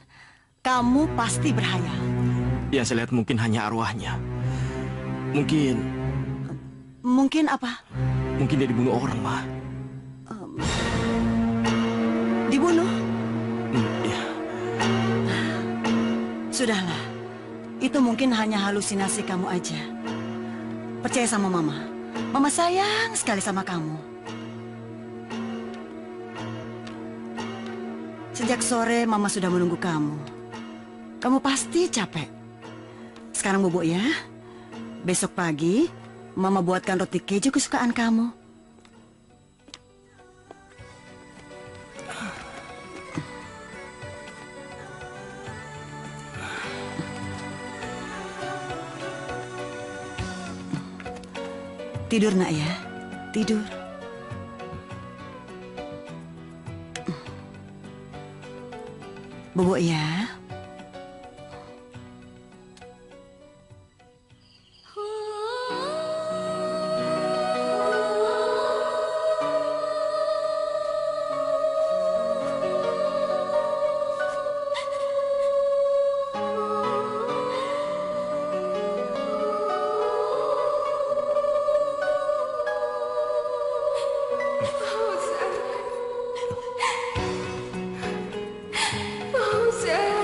S2: Kamu pasti berhayal.
S1: Yang saya lihat mungkin hanya arwahnya. Mungkin
S2: Mungkin apa?
S1: dia dibunuh orang, Ma.
S2: Dibunuh?
S1: Iya.
S2: Sudahlah. Itu mungkin hanya halusinasi kamu aja. Percaya sama Mama. Mama sayang sekali sama kamu. Sejak sore Mama sudah menunggu kamu. Kamu pasti capek. Sekarang bubuk ya. Besok pagi Mama buatkan roti keju kesukaan kamu. Tidur nak ya, tidur. Bubuk ya.
S4: Fauzan.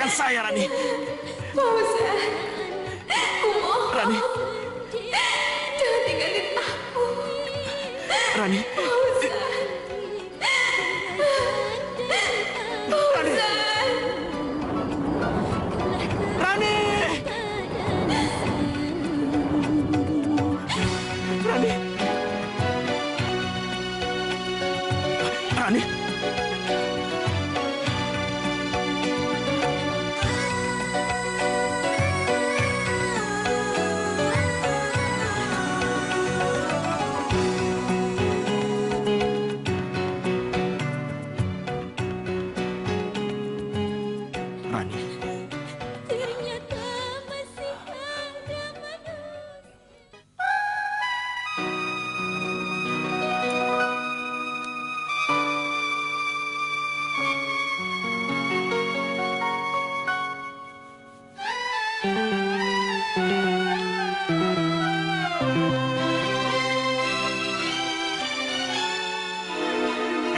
S1: tinggalkan saya, Rani.
S3: Fauzan, kumohon.
S1: Rani.
S3: Jangan tinggalin aku.
S1: Rani.
S3: Fauzan. Fauzan.
S1: Rani. Rani. Rani. Rani.
S8: Ternyata masih ada manusia.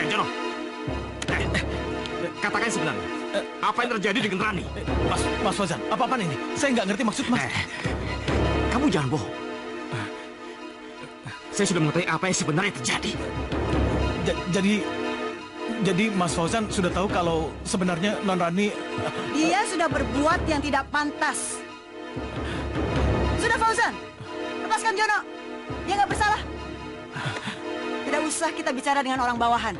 S1: Jono. Katakan sebenarnya. Apa yang terjadi dengan Rani?
S10: Mas Fauzan, apa-apaan ini? Saya nggak ngerti maksud Mas.
S1: Kamu jangan bohong. Saya sudah mengetahui apa yang sebenarnya terjadi.
S10: Jadi Mas Fauzan sudah tahu kalau sebenarnya Non Rani...
S2: Dia sudah berbuat yang tidak pantas. Sudah Fauzan, lepaskan Jono. Dia nggak bersalah. Tidak usah kita bicara dengan orang bawahan.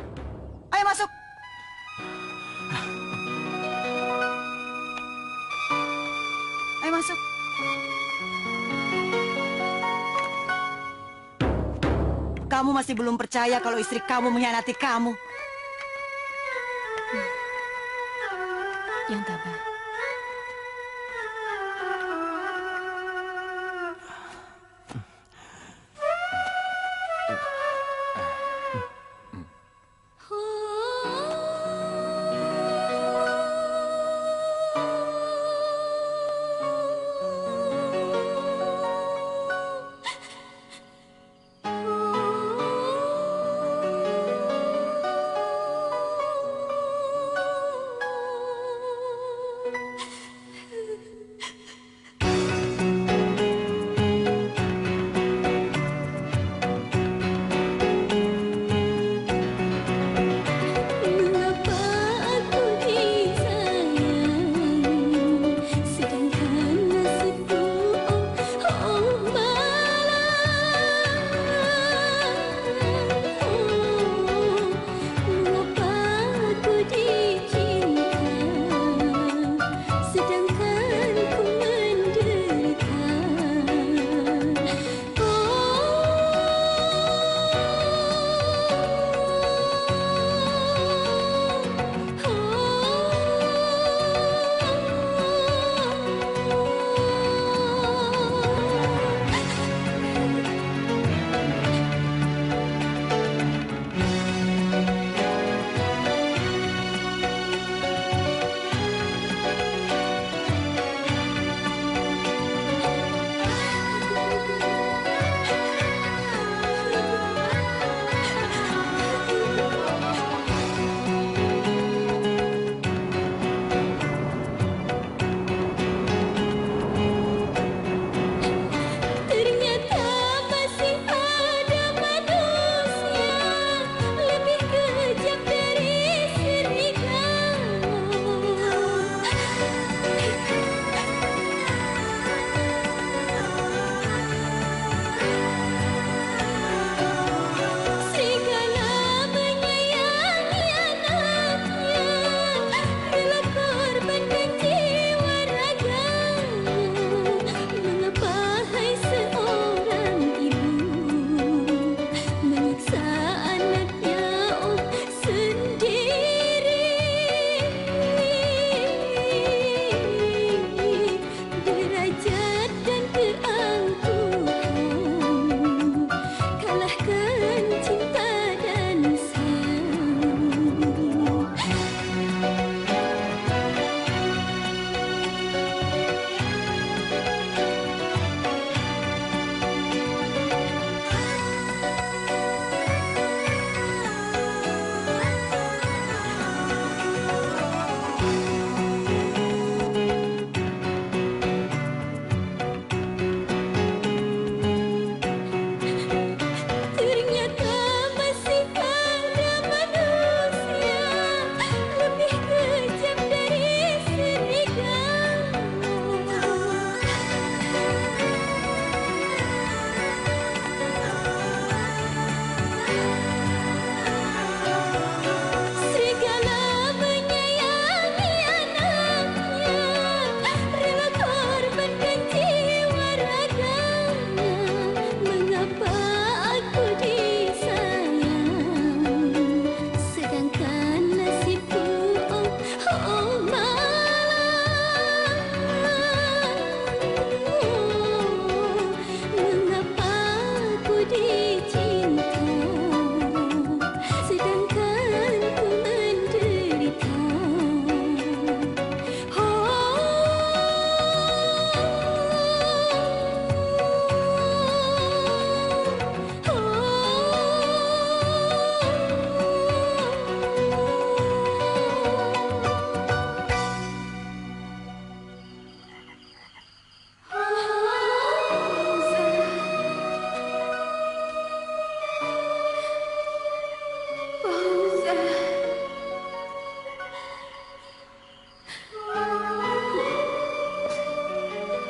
S2: Ayo masuk. Ayo masuk. Kamu masih belum percaya kalau istri kamu mengkhianati kamu.
S6: Yang tabah.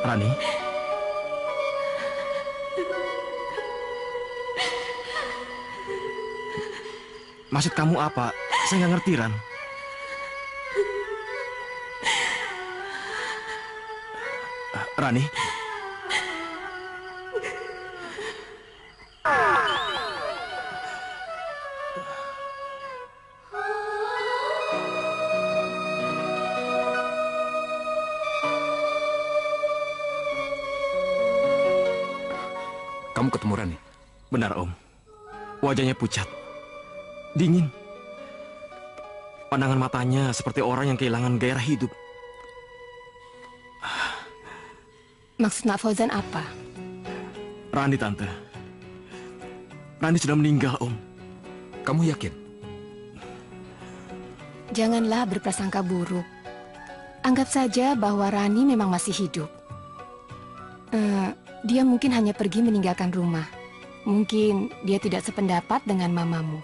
S1: Rani? Maksud kamu apa? Saya nggak ngerti, Ran. Rani?
S11: Kamu ketemu Rani?
S1: Benar, Om. Wajahnya pucat. Dingin. Pandangan matanya seperti orang yang kehilangan gairah hidup.
S6: Maksud Nak Fauzan apa?
S1: Rani, Tante. Rani sudah meninggal, Om.
S11: Kamu yakin?
S6: Janganlah berprasangka buruk. Anggap saja bahwa Rani memang masih hidup. Dia mungkin hanya pergi meninggalkan rumah. Mungkin dia tidak sependapat dengan mamamu.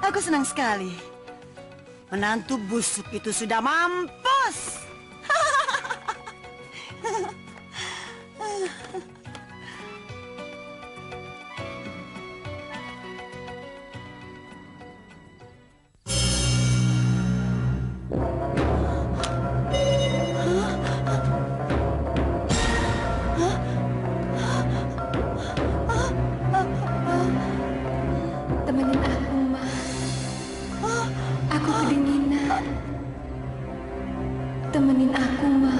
S2: Aku senang sekali. Menantu busuk itu sudah mampus.
S6: Temenin aku, Ma. Aku kedinginan. Temenin aku, Ma.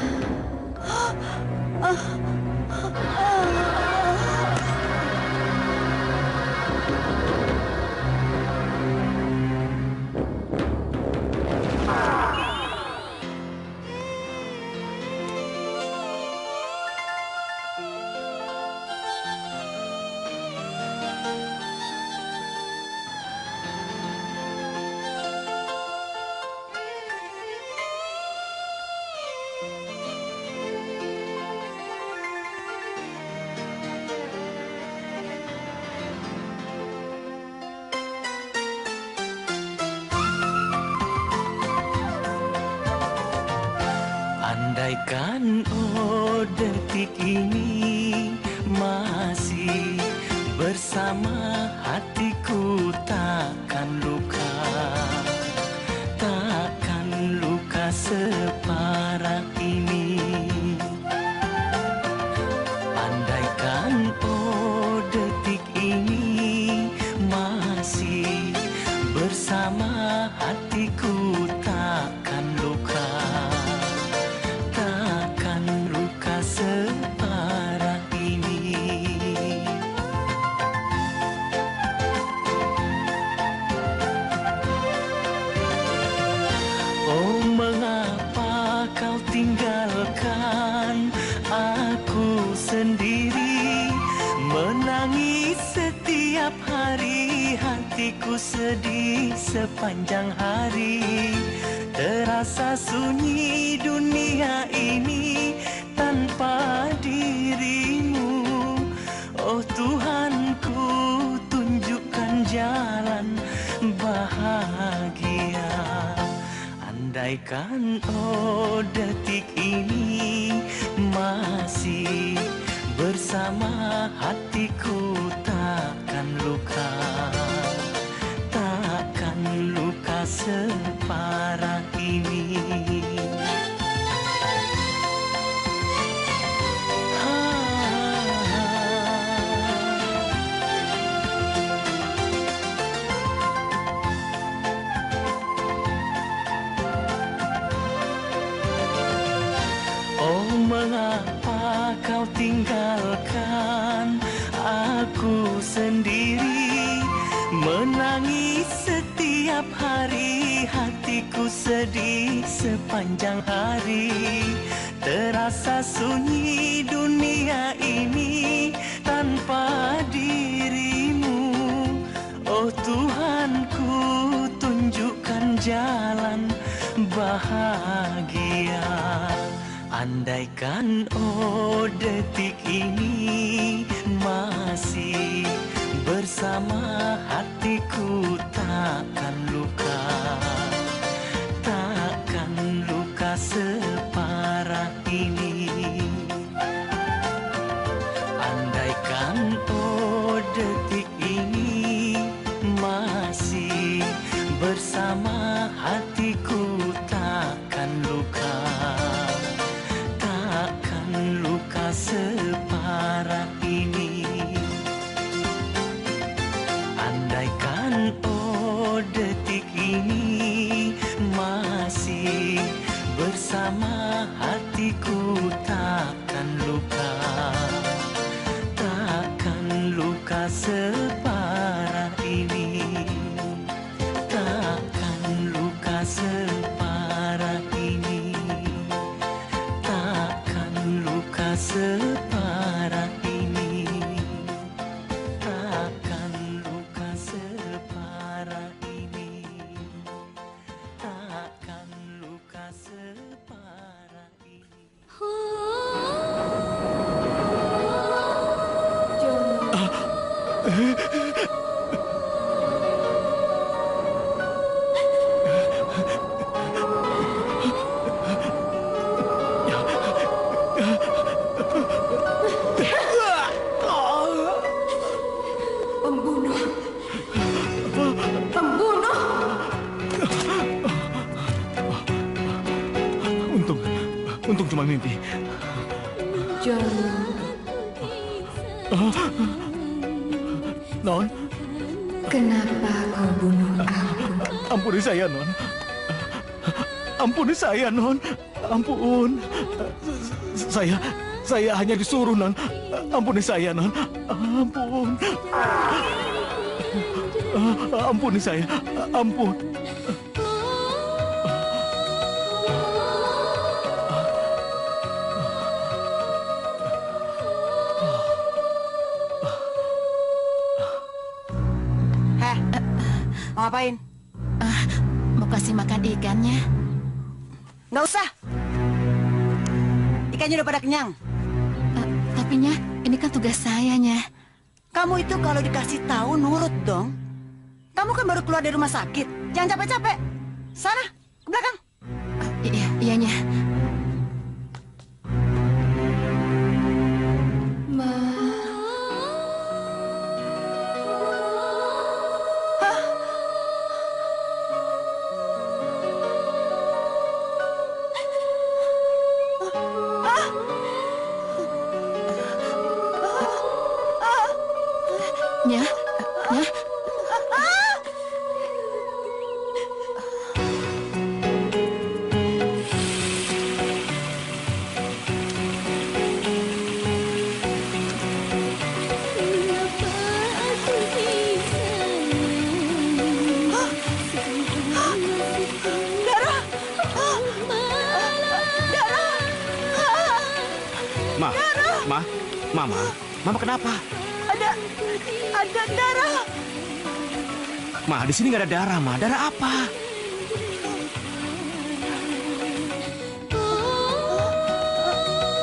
S7: Andaikan oh detik ini masih bersama hatiku, takkan luka separah ini. Andaikan oh detik ini masih bersama hatiku, takkan luka separah ini. Oh, mengapa kau tinggalkan aku sendiri, menangis setiap hari, hatiku sedih sepanjang hari. Terasa sunyi dunia ini tanpa dirimu. Oh Tuhanku, tunjukkan jalan bahagia. Andaikan oh detik ini masih bersama hatiku, takkan luka separah ini. Oh, mengapa kau tinggalkan aku sendiri, menangis setiap hari, hatiku sedih sepanjang hari. Terasa sunyi dunia ini tanpa dirimu. Oh Tuhanku, tunjukkan jalan bahagia. Andaikan oh detik ini masih bersama bersama hatiku takkan luka, takkan luka separah ini. Andaikan oh detik ini masih bersama hatiku takkan luka, takkan luka separah ini. Andaikan oh detik ini masih bersama hatiku takkan luka, takkan luka separah ini, takkan luka separah ini, takkan luka separah ini, takkan luka separah ini, takkan luka separah ini.
S3: Pembunuh. Pembunuh.
S10: Untung cuma mimpi.
S3: Jono.
S10: Non,
S3: Kenapa kau bunuh aku?
S10: ampuni saya, Non. Ampuni saya, Non. Ampun. Saya hanya disuruh, Non. Ampuni saya, Non. Ampun. Ampuni saya. Ampun.
S2: Mau ngapain?
S6: Mau kasih makan ikannya.
S2: Nggak usah. Ikannya udah pada kenyang.
S6: Tapi Nya, ini kan tugas saya, Nya.
S2: Kamu itu kalau dikasih tahu nurut dong. Kamu kan baru keluar dari rumah sakit. Jangan capek-capek. Sana, ke belakang.
S6: Iya, Nya. Nya, Nya.
S1: Mama kenapa?
S2: Ada darah.
S1: Ma, di sini nggak ada darah, Ma. Darah apa?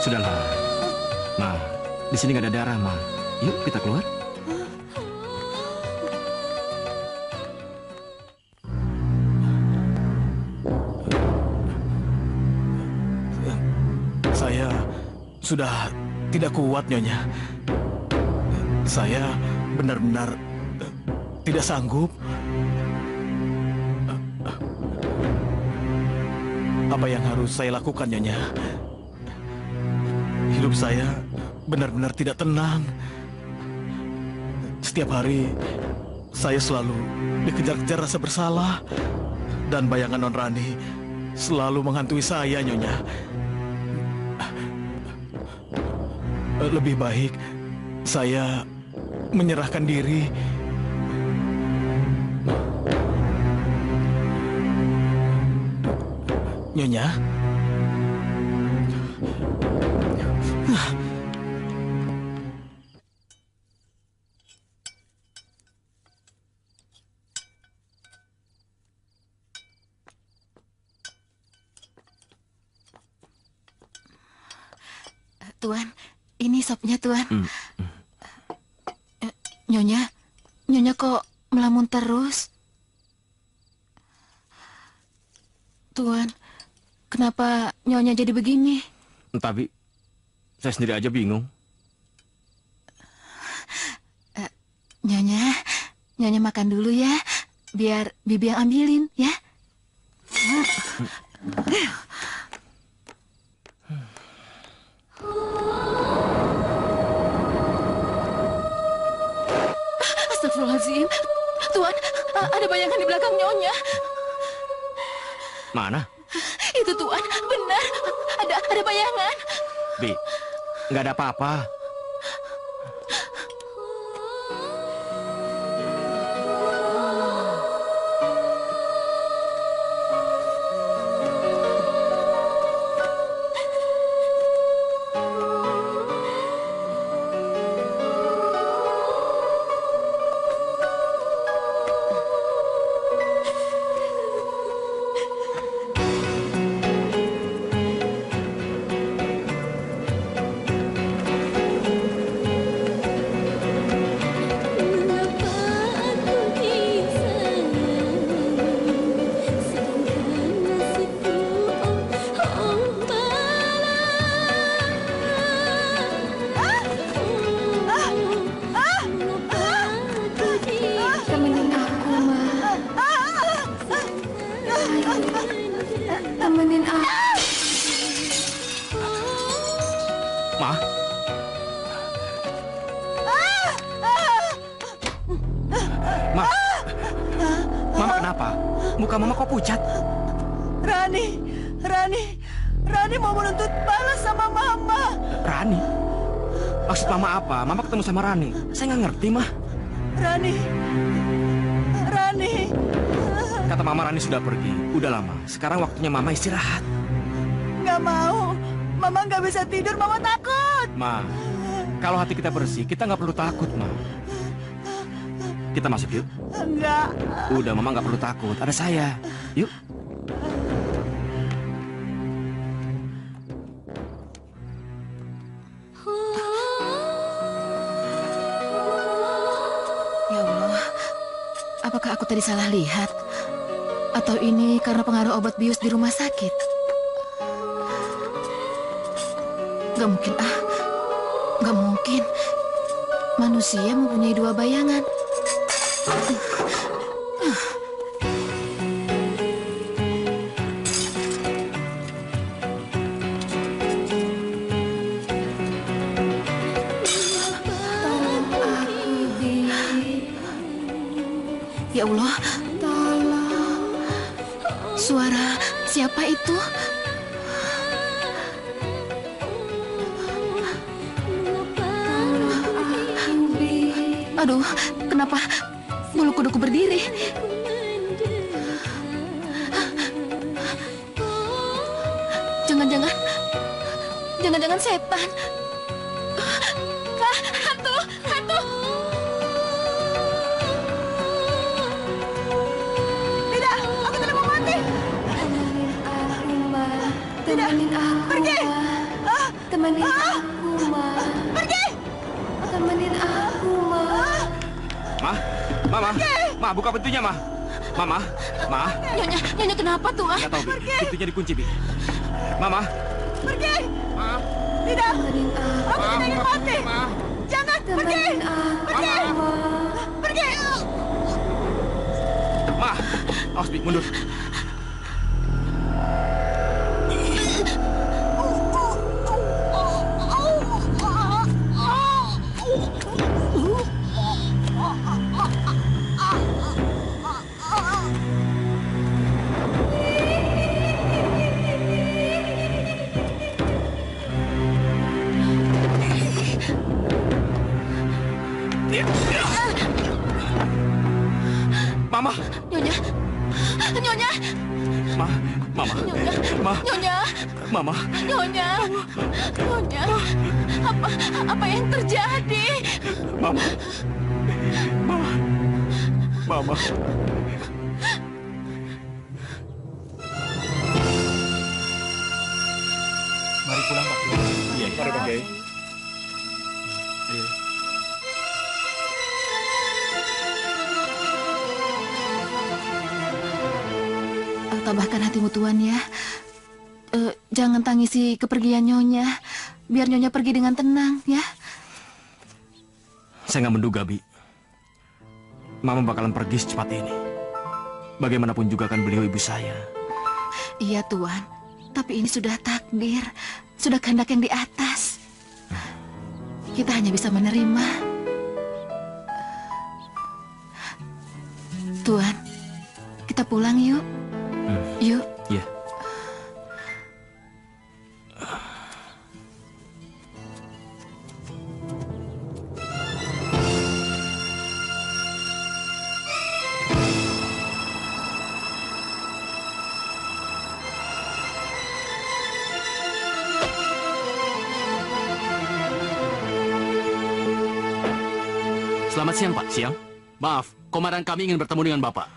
S1: Sudahlah, Ma. Di sini nggak ada darah, Ma. Yuk kita keluar.
S10: Saya sudah tidak kuat, Nyonya. Saya benar-benar tidak sanggup. Apa yang harus saya lakukan, Nyonya? Hidup saya benar-benar tidak tenang. Setiap hari saya selalu dikejar-kejar rasa bersalah. Dan bayangan Non Rani selalu menghantui saya, Nyonya. Lebih baik saya menyerahkan diri. Nyonya.
S6: Tuan, ini sopnya, Tuan. Nyonya,
S3: Nyonya kok melamun terus? Tuan, kenapa Nyonya jadi begini?
S1: Entah, Bi. Saya sendiri aja bingung.
S3: Nyonya makan dulu ya, biar Bibi yang ambilin ya. Astagfirullahaladzim. Tuan, ada bayangan di belakang Nyonya.
S1: Mana?
S3: Itu Tuan, benar. Ada bayangan.
S1: Bi, nggak ada apa-apa. Muka Mama kok pucat?
S2: Rani mau menuntut balas sama Mama.
S1: Rani? Maksud Mama apa? Mama ketemu sama Rani. Saya nggak ngerti, Mah.
S2: Rani.
S1: Kata Mama Rani sudah pergi. Udah lama. Sekarang waktunya Mama istirahat.
S2: Nggak mau. Mama nggak bisa tidur. Mama takut.
S1: Ma, kalau hati kita bersih, kita nggak perlu takut, Ma. Kita masuk yuk.
S2: Enggak.
S1: Udah, Mama nggak perlu takut. Ada saya. Yuk.
S3: Ya Allah, apakah aku tadi salah lihat? Atau ini karena pengaruh obat bius di rumah sakit? Gak mungkin, gak mungkin. Manusia mempunyai dua bayangan. Ya Allah, tolong. Suara siapa itu? Aduh, kenapa bulu kuduku berdiri? Jangan-jangan setan. Hantu.
S2: Tidak, aku tidak mau mati.
S6: Temenin aku,
S2: pergi.
S6: Temenin aku, Ma.
S2: Pergi.
S6: Temenin aku, Ma.
S1: Ma, buka pintunya, Ma. Ma.
S3: Nyonya kenapa, Tuan?
S1: Nggak tahu, Bi. Pintunya dikunci, Bi. Mama.
S2: Pergi.
S1: Ma.
S2: Tidak.
S6: Temenin
S2: Aku tidak ingin mati. Jangan, pergi. Pergi.
S1: Ma, awas, Bi, mundur. Mama.
S3: Nyonya.
S1: Mama.
S3: Nyonya.
S1: Mama.
S3: Nyonya. Apa yang terjadi?
S1: Mama.
S9: Mari pulang, Pak Kiai.
S1: Iya.
S9: Mari, Pak Kiai.
S1: Ayo.
S6: tabahkan hatimu Tuan ya. Jangan tangisi kepergian Nyonya. Biar Nyonya pergi dengan tenang ya.
S1: Saya nggak menduga, Bi. Mama bakalan pergi secepat ini. Bagaimanapun juga kan beliau ibu saya.
S6: Iya Tuan, tapi ini sudah takdir. Sudah kehendak yang di atas. Kita hanya bisa menerima. Tuan, kita pulang yuk. Yuk.
S1: Iya.
S12: Selamat siang, Pak.
S1: Siang.
S12: Maaf, komandan kami ingin bertemu dengan Bapak.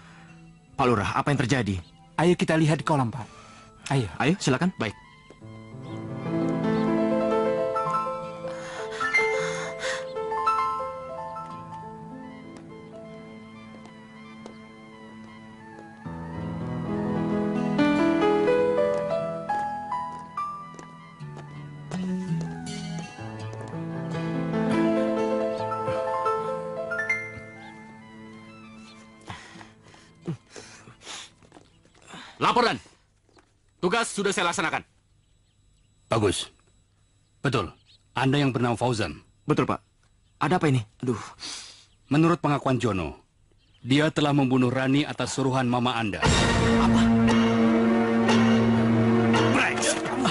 S1: Pak Lurah, apa yang terjadi?
S9: Ayo kita lihat di kolam, Pak. Ayo.
S1: Ayo, silakan.
S12: Baik. Laporan. Tugas sudah saya laksanakan.
S13: Bagus. Betul. Anda yang bernama Fauzan.
S1: Betul, Pak. Ada apa ini? Aduh.
S13: Menurut pengakuan Jono, dia telah membunuh Rani atas suruhan mama Anda.
S1: Apa?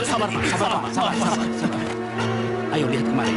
S13: Sabar, Pak. Sabar. Ayo lihat kemari.